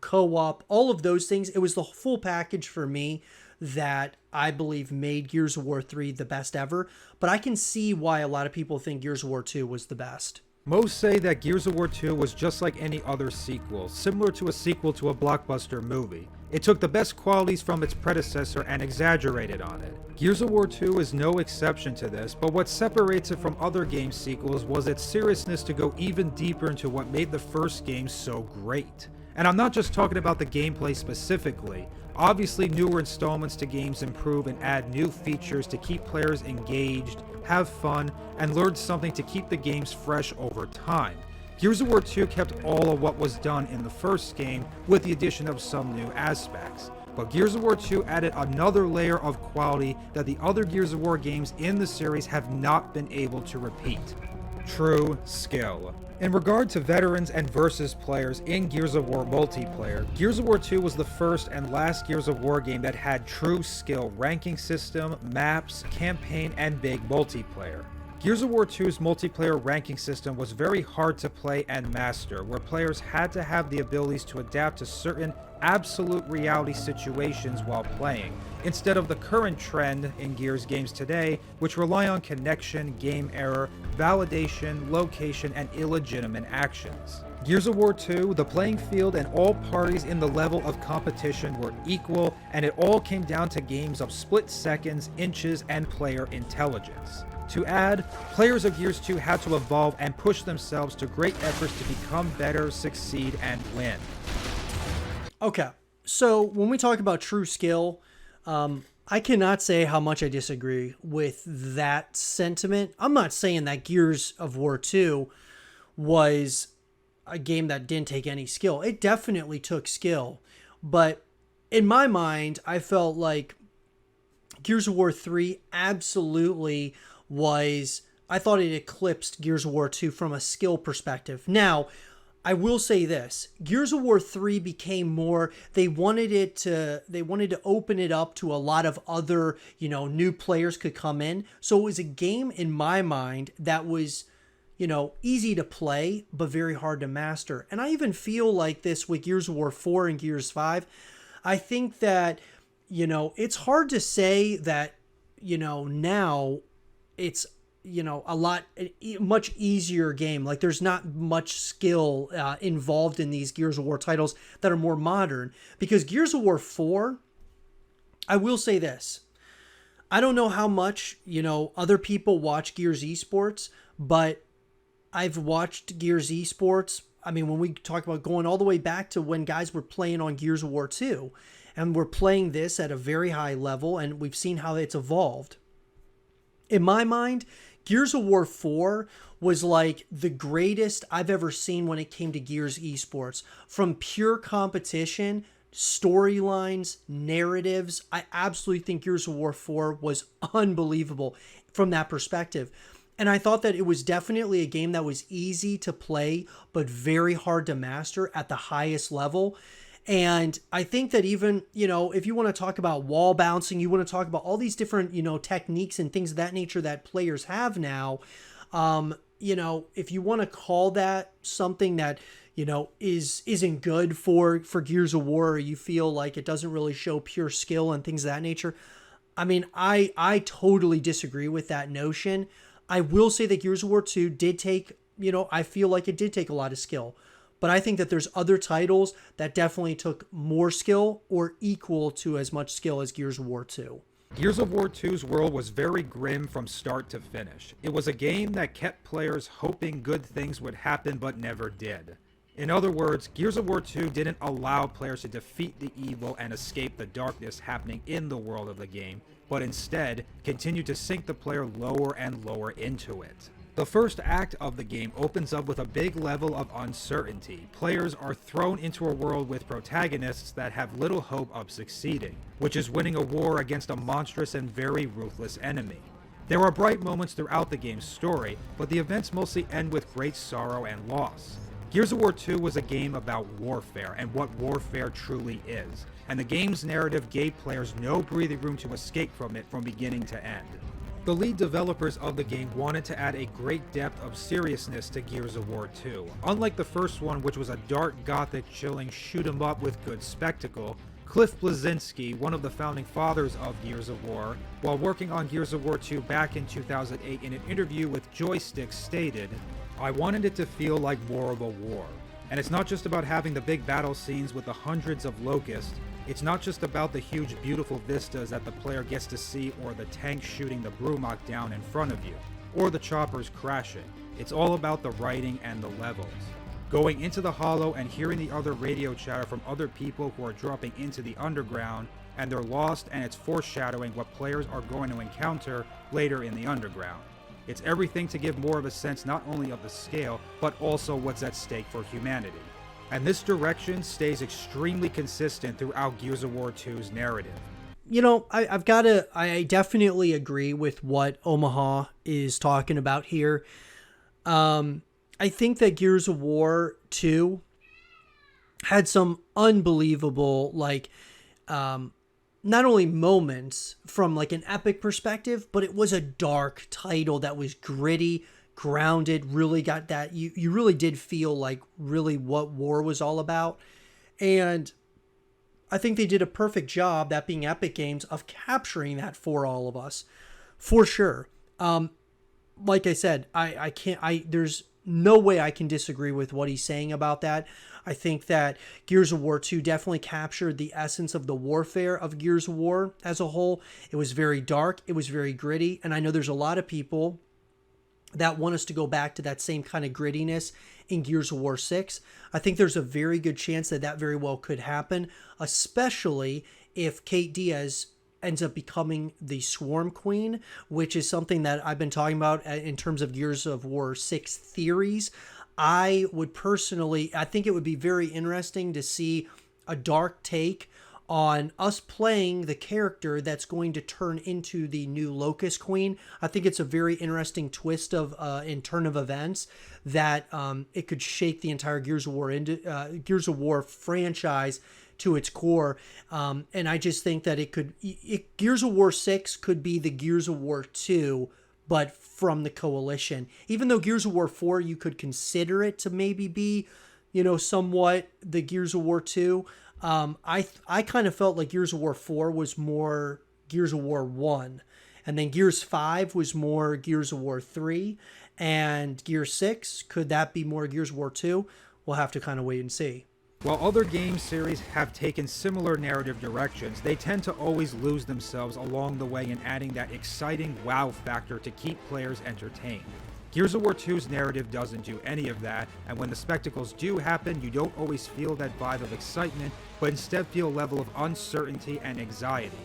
co-op, all of those things. It was the full package for me that I believe made Gears of War 3 the best ever. But I can see why a lot of people think Gears of War 2 was the best. Most say that Gears of War 2 was just like any other sequel, similar to a sequel to a blockbuster movie. It took the best qualities from its predecessor and exaggerated on it. Gears of War 2 is no exception to this, but what separates it from other game sequels was its seriousness to go even deeper into what made the first game so great. And I'm not just talking about the gameplay specifically. Obviously, newer installments to games improve and add new features to keep players engaged, have fun, and learn something to keep the games fresh over time. Gears of War 2 kept all of what was done in the first game with the addition of some new aspects. But Gears of War 2 added another layer of quality that the other Gears of War games in the series have not been able to repeat. True skill. In regard to veterans and versus players in Gears of War multiplayer, Gears of War 2 was the first and last Gears of War game that had true skill ranking system, maps, campaign, and big multiplayer. Gears of War 2's multiplayer ranking system was very hard to play and master, where players had to have the abilities to adapt to certain absolute reality situations while playing, instead of the current trend in Gears games today, which rely on connection, game error, validation, location, and illegitimate actions. Gears of War 2, the playing field and all parties in the level of competition were equal, and it all came down to games of split seconds, inches, and player intelligence. To add, players of Gears 2 had to evolve and push themselves to great efforts to become better, succeed, and win. Okay, so when we talk about true skill, I cannot say how much I disagree with that sentiment. I'm not saying that Gears of War 2 was a game that didn't take any skill. It definitely took skill. But in my mind, I felt like Gears of War 3 absolutely was, I thought it eclipsed Gears of War 2 from a skill perspective. Now, I will say this, Gears of War 3 became more, they wanted to open it up to a lot of other, new players could come in. So it was a game in my mind that was, easy to play, but very hard to master. And I even feel like this with Gears of War 4 and Gears 5. I think that, it's hard to say that, now it's, much easier game. Like there's not much skill involved in these Gears of War titles that are more modern, because Gears of War 4, I will say this, I don't know how much, other people watch Gears Esports, but I've watched Gears Esports. I mean, when we talk about going all the way back to when guys were playing on Gears of War 2, and we're playing this at a very high level, and we've seen how it's evolved. In my mind, Gears of War 4 was like the greatest I've ever seen when it came to Gears Esports. From pure competition, storylines, narratives, I absolutely think Gears of War 4 was unbelievable from that perspective. And I thought that it was definitely a game that was easy to play, but very hard to master at the highest level. And I think that even, if you want to talk about wall bouncing, you want to talk about all these different, techniques and things of that nature that players have now, if you want to call that something that, isn't good for Gears of War, or you feel like it doesn't really show pure skill and things of that nature, I mean, I totally disagree with that notion. I will say that Gears of War 2 did take, I feel like it did take a lot of skill. But I think that there's other titles that definitely took more skill or equal to as much skill as Gears of War 2. Gears of War 2's world was very grim from start to finish. It was a game that kept players hoping good things would happen but never did. In other words, Gears of War 2 didn't allow players to defeat the evil and escape the darkness happening in the world of the game, but instead continued to sink the player lower and lower into it. The first act of the game opens up with a big level of uncertainty. Players are thrown into a world with protagonists that have little hope of succeeding, which is winning a war against a monstrous and very ruthless enemy. There are bright moments throughout the game's story, but the events mostly end with great sorrow and loss. Gears of War 2 was a game about warfare and what warfare truly is, and the game's narrative gave players no breathing room to escape from it from beginning to end. The lead developers of the game wanted to add a great depth of seriousness to Gears of War 2. Unlike the first one, which was a dark, gothic, chilling shoot-'em-up with good spectacle, Cliff Bleszinski, one of the founding fathers of Gears of War, while working on Gears of War 2 back in 2008 in an interview with Joystick stated, "I wanted it to feel like more of a war. And it's not just about having the big battle scenes with the hundreds of locusts. It's not just about the huge beautiful vistas that the player gets to see or the tank shooting the Brumach down in front of you, or the choppers crashing. It's all about the writing and the levels. Going into the Hollow and hearing the other radio chatter from other people who are dropping into the underground, and they're lost, and it's foreshadowing what players are going to encounter later in the underground. It's everything to give more of a sense not only of the scale, but also what's at stake for humanity." And this direction stays extremely consistent throughout Gears of War 2's narrative. You know, I definitely agree with what Omaha is talking about here. I think that Gears of War 2 had some unbelievable, not only moments from like an epic perspective, but it was a dark title that was gritty, grounded, really got that. You really did feel like really what war was all about. And I think they did a perfect job, that being Epic Games, of capturing that for all of us, for sure. Like I said, there's no way I can disagree with what he's saying about that. I think that Gears of War 2 definitely captured the essence of the warfare of Gears of War as a whole. It was very dark. It was very gritty. And I know there's a lot of people that want us to go back to that same kind of grittiness in Gears of War 6. I think there's a very good chance that that very well could happen, especially if Kate Diaz ends up becoming the Swarm Queen, which is something that I've been talking about in terms of Gears of War 6 theories. I think it would be very interesting to see a dark take on us playing the character that's going to turn into the new Locust Queen. I think it's a very interesting twist in turn of events that it could shake the entire Gears of War franchise to its core. And I just think that Gears of War 6 could be the Gears of War 2, but from the Coalition. Even though Gears of War 4, you could consider it to maybe be, somewhat the Gears of War 2. I kind of felt like Gears of War 4 was more Gears of War 1. And then Gears 5 was more Gears of War 3. And Gears 6, could that be more Gears of War 2? We'll have to kind of wait and see. While other game series have taken similar narrative directions, they tend to always lose themselves along the way in adding that exciting wow factor to keep players entertained. Gears of War 2's narrative doesn't do any of that, and when the spectacles do happen, you don't always feel that vibe of excitement, but instead feel a level of uncertainty and anxiety.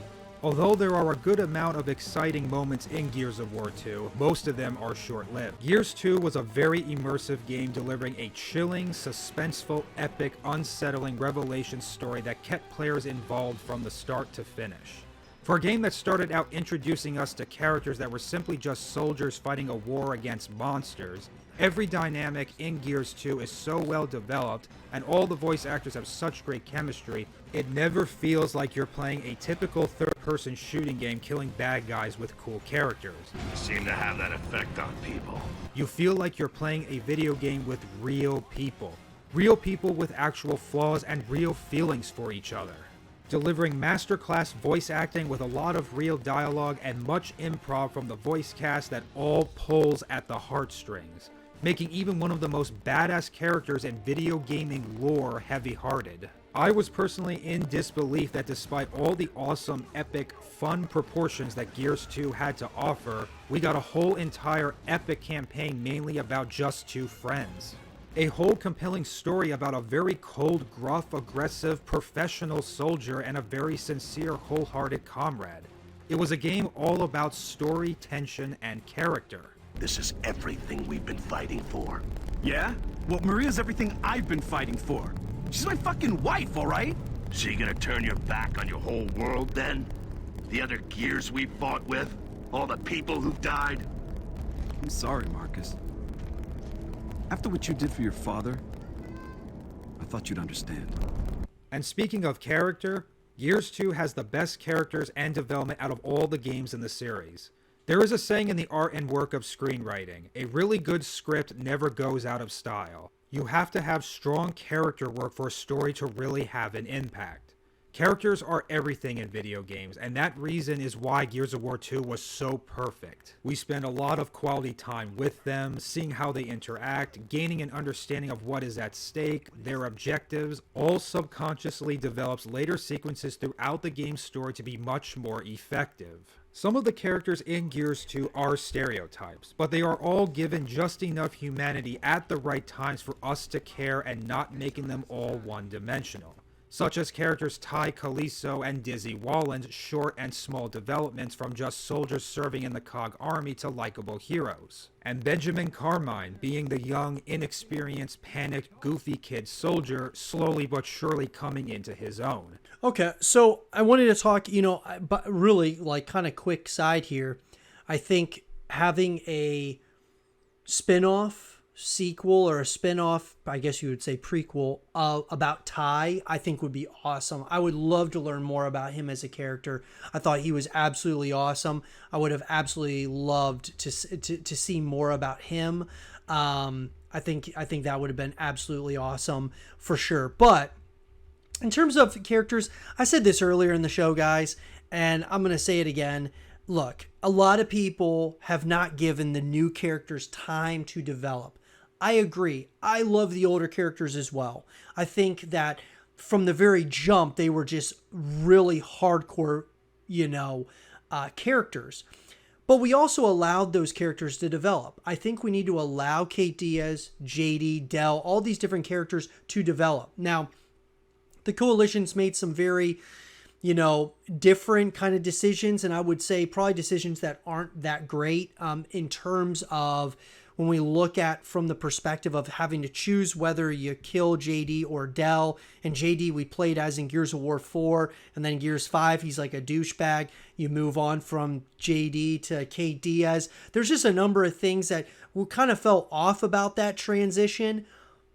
Although there are a good amount of exciting moments in Gears of War 2, most of them are short-lived. Gears 2 was a very immersive game delivering a chilling, suspenseful, epic, unsettling revelation story that kept players involved from the start to finish. For a game that started out introducing us to characters that were simply just soldiers fighting a war against monsters, every dynamic in Gears 2 is so well developed, and all the voice actors have such great chemistry, it never feels like you're playing a typical third-person shooting game killing bad guys with cool characters. You seem to have that effect on people. You feel like you're playing a video game with real people. Real people with actual flaws and real feelings for each other. Delivering masterclass voice acting with a lot of real dialogue and much improv from the voice cast that all pulls at the heartstrings, making even one of the most badass characters in video gaming lore heavy-hearted. I was personally in disbelief that despite all the awesome, epic, fun proportions that Gears 2 had to offer, we got a whole entire epic campaign mainly about just two friends. A whole compelling story about a very cold, gruff, aggressive, professional soldier and a very sincere, wholehearted comrade. It was a game all about story, tension, and character. This is everything we've been fighting for. Yeah? Well, Maria's everything I've been fighting for. She's my fucking wife, alright? So you gonna turn your back on your whole world then? The other Gears we fought with? All the people who've died? I'm sorry, Marcus. After what you did for your father, I thought you'd understand. And speaking of character, Gears 2 has the best characters and development out of all the games in the series. There is a saying in the art and work of screenwriting, a really good script never goes out of style. You have to have strong character work for a story to really have an impact. Characters are everything in video games, and that reason is why Gears of War 2 was so perfect. We spend a lot of quality time with them, seeing how they interact, gaining an understanding of what is at stake, their objectives, all subconsciously develops later sequences throughout the game's story to be much more effective. Some of the characters in Gears 2 are stereotypes, but they are all given just enough humanity at the right times for us to care and not making them all one-dimensional. Such as characters Ty Kaliso and Dizzy Wallen's short and small developments from just soldiers serving in the COG army to likable heroes. And Benjamin Carmine being the young, inexperienced, panicked, goofy kid soldier slowly but surely coming into his own. Okay, so I wanted to talk, but really, like, kind of quick side here. I think having a spin-off sequel or a spin-off, I guess you would say prequel, about Ty, I think would be awesome. I would love to learn more about him as a character. I thought he was absolutely awesome. I would have absolutely loved to see more about him. I think that would have been absolutely awesome for sure. But in terms of characters, I said this earlier in the show, guys, and I'm going to say it again. Look, a lot of people have not given the new characters time to develop. I agree. I love the older characters as well. I think that from the very jump, they were just really hardcore, characters. But we also allowed those characters to develop. I think we need to allow Kate Diaz, JD, Del, all these different characters to develop. Now, the Coalition's made some very, different kind of decisions, and I would say probably decisions that aren't that great in terms of when we look at from the perspective of having to choose whether you kill JD or Del. And JD we played as in Gears of War 4, and then Gears 5 he's like a douchebag. You move on from JD to Kate Diaz. There's just a number of things that we kind of felt off about that transition.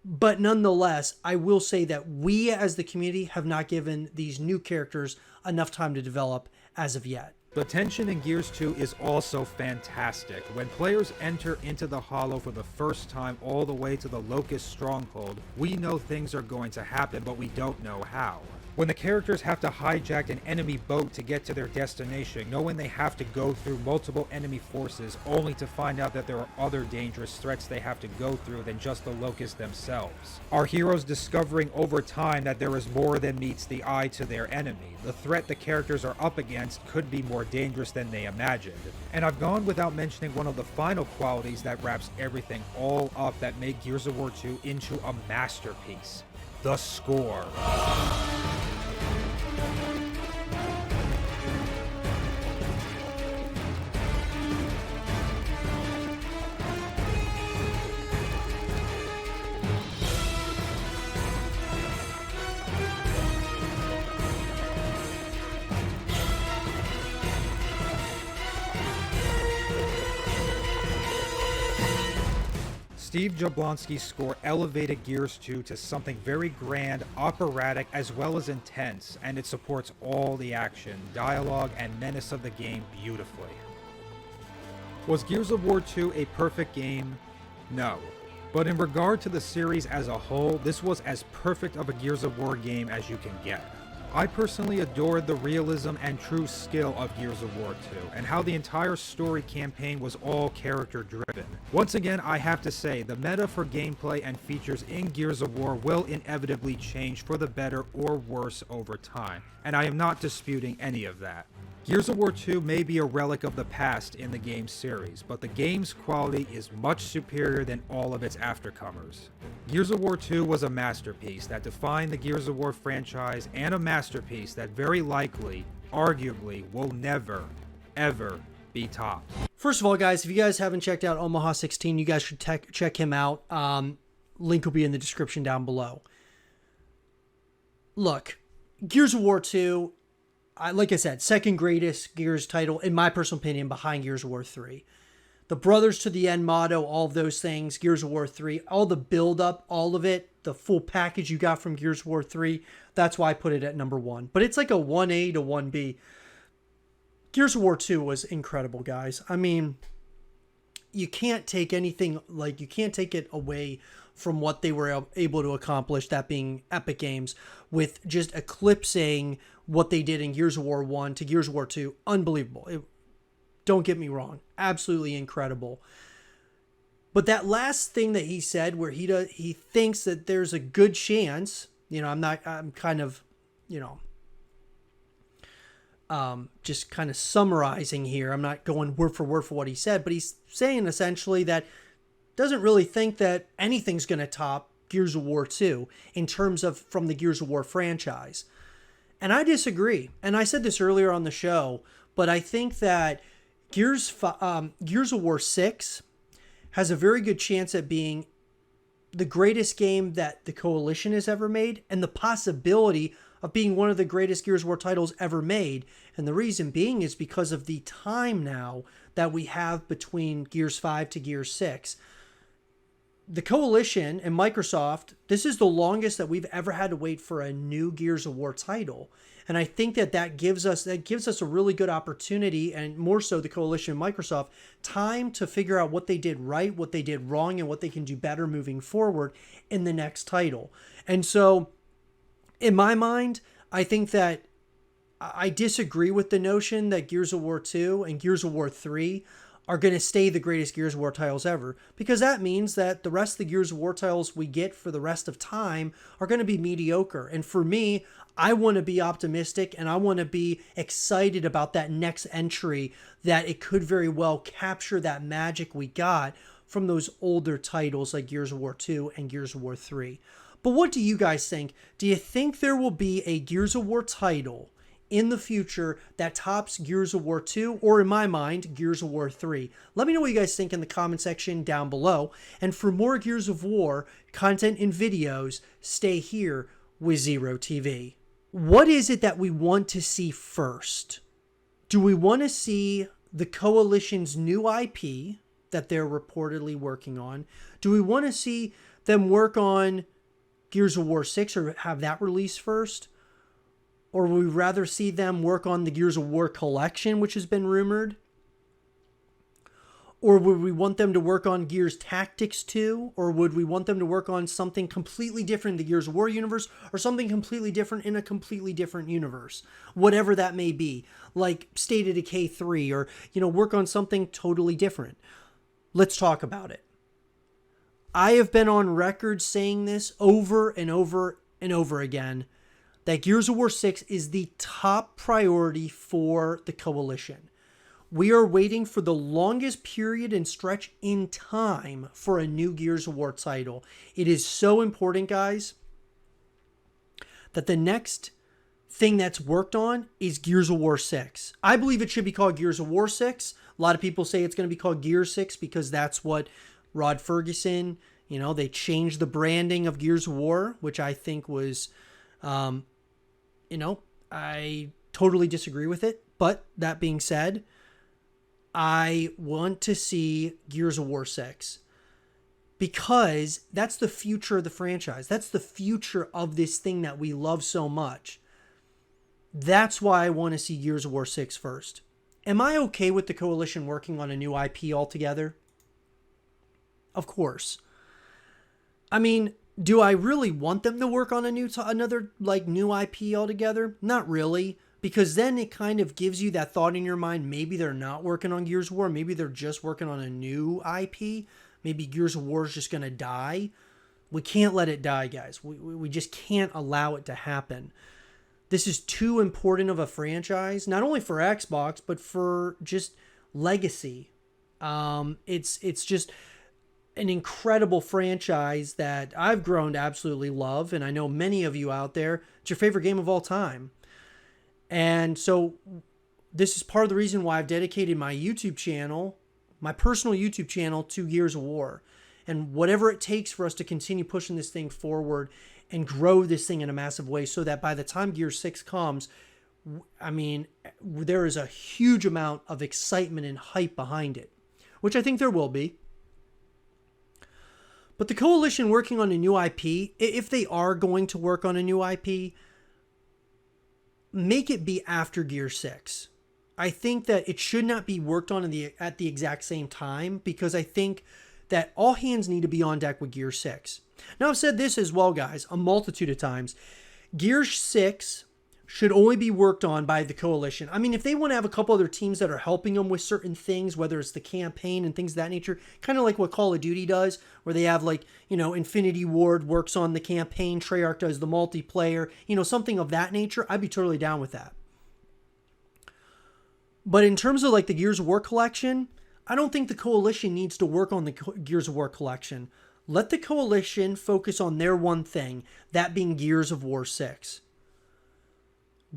But nonetheless, I will say that we as the community have not given these new characters enough time to develop as of yet. The tension in Gears 2 is also fantastic. When players enter into the Hollow for the first time all the way to the Locust Stronghold, we know things are going to happen, but we don't know how. When the characters have to hijack an enemy boat to get to their destination, knowing they have to go through multiple enemy forces only to find out that there are other dangerous threats they have to go through than just the Locusts themselves. Our heroes discovering over time that there is more than meets the eye to their enemy. The threat the characters are up against could be more dangerous than they imagined. And I've gone without mentioning one of the final qualities that wraps everything all up that make Gears of War 2 into a masterpiece: the score. Steve Jablonsky's score elevated Gears 2 to something very grand, operatic, as well as intense, and it supports all the action, dialogue, and menace of the game beautifully. Was Gears of War 2 a perfect game? No. But in regard to the series as a whole, this was as perfect of a Gears of War game as you can get. I personally adored the realism and true skill of Gears of War 2, and how the entire story campaign was all character driven. Once again, I have to say, the meta for gameplay and features in Gears of War will inevitably change for the better or worse over time, and I am not disputing any of that. Gears of War 2 may be a relic of the past in the game series, but the game's quality is much superior than all of its aftercomers. Gears of War 2 was a masterpiece that defined the Gears of War franchise, and a masterpiece that very likely, arguably, will never, ever be topped. First of all, guys, if you guys haven't checked out Omaha 16, you guys should check him out. Link will be in the description down below. Look, Gears of War 2, like I said, second greatest Gears title, in my personal opinion, behind Gears of War 3. The Brothers to the End motto, all of those things, Gears of War 3, all the build-up, all of it, the full package you got from Gears of War 3, that's why I put it at number 1. But it's like a 1A to 1B. Gears of War 2 was incredible, guys. I mean, you can't take anything, like, you can't take it away from what they were able to accomplish, that being Epic Games, with just eclipsing what they did in Gears of War 1 to Gears of War 2. Unbelievable. Don't get me wrong. Absolutely incredible. But that last thing that he said, where he thinks that there's a good chance, I'm kind of, just kind of summarizing here. I'm not going word for what he said, but he's saying essentially that doesn't really think that anything's going to top Gears of War 2 in terms of from the Gears of War franchise. And I disagree. And I said this earlier on the show, but I think that Gears of War 6 has a very good chance at being the greatest game that the Coalition has ever made, and the possibility of being one of the greatest Gears of War titles ever made. And the reason being is because of the time now that we have between Gears 5 to Gears 6. The Coalition and Microsoft, this is the longest that we've ever had to wait for a new Gears of War title. And I think that gives us a really good opportunity, and more so the Coalition and Microsoft, time to figure out what they did right, what they did wrong, and what they can do better moving forward in the next title. And so, in my mind, I think that I disagree with the notion that Gears of War 2 and Gears of War 3 are going to stay the greatest Gears of War titles ever, because that means that the rest of the Gears of War titles we get for the rest of time are going to be mediocre. And for me, I want to be optimistic, and I want to be excited about that next entry, that it could very well capture that magic we got from those older titles like Gears of War 2 and Gears of War 3. But what do you guys think? Do you think there will be a Gears of War title in the future that tops Gears of War 2, or in my mind, Gears of War 3? Let me know what you guys think in the comment section down below. And for more Gears of War content and videos, stay here with Zero TV. What is it that we want to see first? Do we want to see the Coalition's new IP that they're reportedly working on? Do we want to see them work on Gears of War 6 or have that released first? Or would we rather see them work on the Gears of War collection, which has been rumored? Or would we want them to work on Gears Tactics 2? Or would we want them to work on something completely different in the Gears of War universe, or something completely different in a completely different universe? Whatever that may be, like State of Decay 3, or, work on something totally different. Let's talk about it. I have been on record saying this over and over and over again, that Gears of War 6 is the top priority for the Coalition. We are waiting for the longest period and stretch in time for a new Gears of War title. It is so important, guys, that the next thing that's worked on is Gears of War 6. I believe it should be called Gears of War 6. A lot of people say it's going to be called Gears 6 because that's what Rod Ferguson, they changed the branding of Gears of War, which I think was, I totally disagree with it. But that being said, I want to see Gears of War 6 because that's the future of the franchise. That's the future of this thing that we love so much. That's why I want to see Gears of War 6 first. Am I okay with the Coalition working on a new IP altogether? Of course. I mean, do I really want them to work on another new IP altogether? Not really. Because then it kind of gives you that thought in your mind, maybe they're not working on Gears of War, maybe they're just working on a new IP, maybe Gears of War is just going to die. We can't let it die, guys. We just can't allow it to happen. This is too important of a franchise, not only for Xbox, but for just legacy. It's just an incredible franchise that I've grown to absolutely love, and I know many of you out there, it's your favorite game of all time. And so this is part of the reason why I've dedicated my YouTube channel, my personal YouTube channel, to Gears of War. And whatever it takes for us to continue pushing this thing forward and grow this thing in a massive way so that by the time Gears 6 comes, I mean, there is a huge amount of excitement and hype behind it, which I think there will be. But the Coalition working on a new IP, if they are going to work on a new IP, make it be after Gear 6. I think that it should not be worked on at the exact same time, because I think that all hands need to be on deck with Gear 6. Now, I've said this as well, guys, a multitude of times. Gear 6 should only be worked on by the Coalition. I mean, if they want to have a couple other teams that are helping them with certain things, whether it's the campaign and things of that nature, kind of like what Call of Duty does, where they have, like, you know, Infinity Ward works on the campaign, Treyarch does the multiplayer, you know, something of that nature, I'd be totally down with that. But in terms of, like, the Gears of War collection, I don't think the Coalition needs to work on the Gears of War collection. Let the Coalition focus on their one thing, that being Gears of War 6.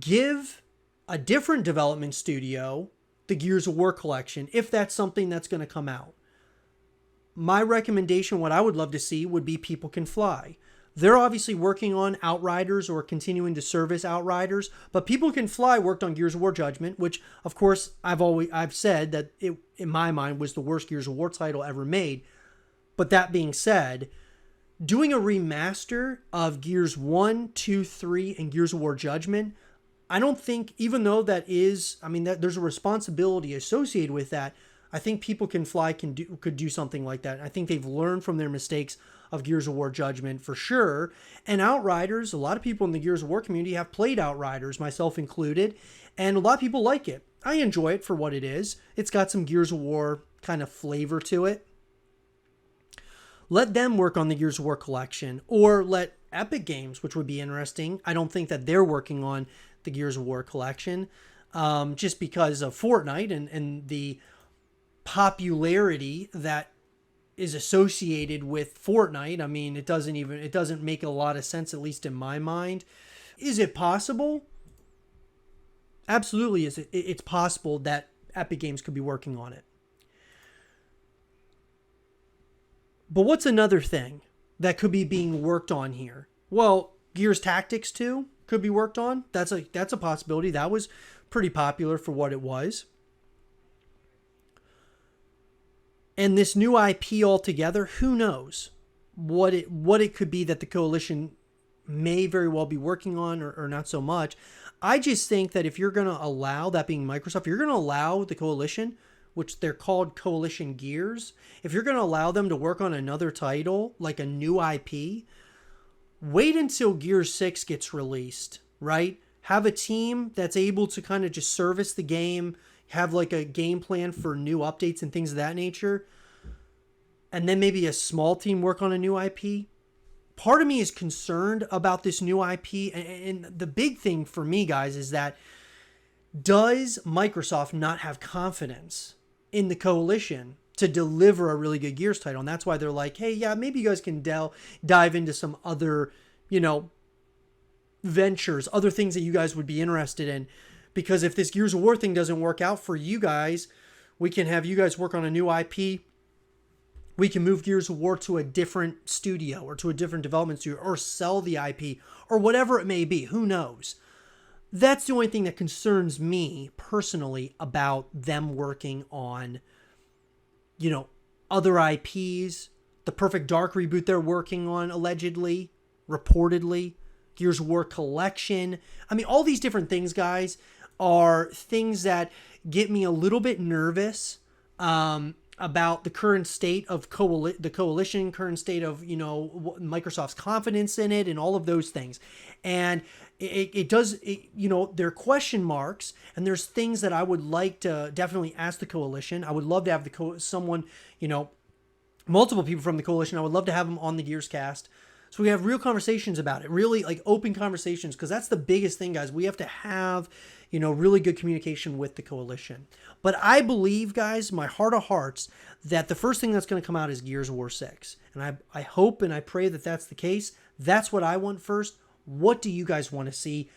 Give a different development studio the Gears of War collection, if that's something that's going to come out. My recommendation, what I would love to see, would be People Can Fly. They're obviously working on Outriders or continuing to service Outriders, but People Can Fly worked on Gears of War Judgment, which, of course, I've said that it, in my mind, was the worst Gears of War title ever made. But that being said, doing a remaster of Gears 1, 2, 3, and Gears of War Judgment, I don't think, even though that is, I mean, that there's a responsibility associated with that, I think People Can Fly could do something like that. I think they've learned from their mistakes of Gears of War Judgment for sure. And Outriders, a lot of people in the Gears of War community have played Outriders, myself included, and a lot of people like it. I enjoy it for what it is. It's got some Gears of War kind of flavor to it. Let them work on the Gears of War collection, or let Epic Games, which would be interesting. I don't think that they're working on the Gears of War collection, just because of Fortnite and the popularity that is associated with Fortnite. I mean, it doesn't make a lot of sense, at least in my mind. Is it possible? Absolutely, it's possible that Epic Games could be working on it. But what's another thing that could be being worked on here? Well, Gears Tactics 2 could be worked on. That's a possibility. That was pretty popular for what it was. And this new IP altogether, who knows what it could be that the Coalition may very well be working on, or not so much. I just think that if you're going to allow, that being Microsoft, you're going to allow the Coalition, which they're called Coalition Gears, if you're going to allow them to work on another title, like a new IP, wait until Gears 6 gets released, right? Have a team that's able to kind of just service the game, have like a game plan for new updates and things of that nature, and then maybe a small team work on a new IP. Part of me is concerned about this new IP, and the big thing for me, guys, is that does Microsoft not have confidence in the Coalition to deliver a really good Gears title? And that's why they're like, hey, yeah, maybe you guys can dive into some other, ventures, other things that you guys would be interested in. Because if this Gears of War thing doesn't work out for you guys, we can have you guys work on a new IP. We can move Gears of War to a different studio or to a different development studio, or sell the IP, or whatever it may be. Who knows? That's the only thing that concerns me personally about them working on, other IPs. The Perfect Dark reboot they're working on, allegedly, reportedly. Gears of War Collection. I mean, all these different things, guys, are things that get me a little bit nervous about the current state of the Coalition, current state of, Microsoft's confidence in it, and all of those things. And it does, there are question marks, and there's things that I would like to definitely ask the Coalition. I would love to have someone, multiple people from the Coalition. I would love to have them on the Gears cast, So we have real conversations about it, really like open conversations, because that's the biggest thing, guys. We have to have, really good communication with the coalition. But I believe, guys, my heart of hearts, that the first thing that's going to come out is Gears of War 6. And I hope and I pray that that's the case. That's what I want first. What do you guys want to see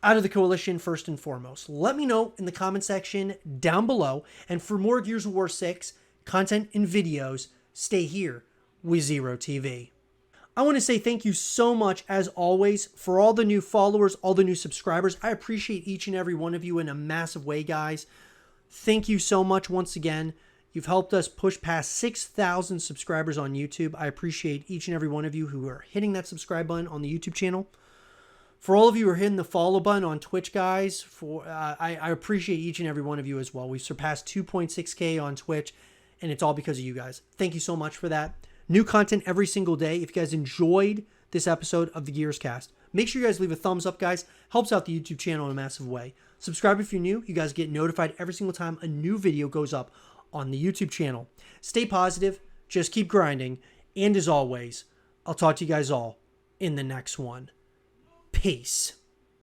out of the coalition first and foremost? Let me know in the comment section down below. And for more Gears of War 6 content and videos, stay here with Zero TV. I want to say thank you so much, as always, for all the new followers, all the new subscribers. I appreciate each and every one of you in a massive way, guys. Thank you so much once again. You've helped us push past 6,000 subscribers on YouTube. I appreciate each and every one of you who are hitting that subscribe button on the YouTube channel. For all of you who are hitting the follow button on Twitch, guys, I appreciate each and every one of you as well. We've surpassed 2.6K on Twitch, and it's all because of you guys. Thank you so much for that. New content every single day. If you guys enjoyed this episode of the Gears Cast, make sure you guys leave a thumbs up, guys. Helps out the YouTube channel in a massive way. Subscribe if you're new. You guys get notified every single time a new video goes up on the YouTube channel. Stay positive. Just keep grinding. And as always, I'll talk to you guys all in the next one. Peace.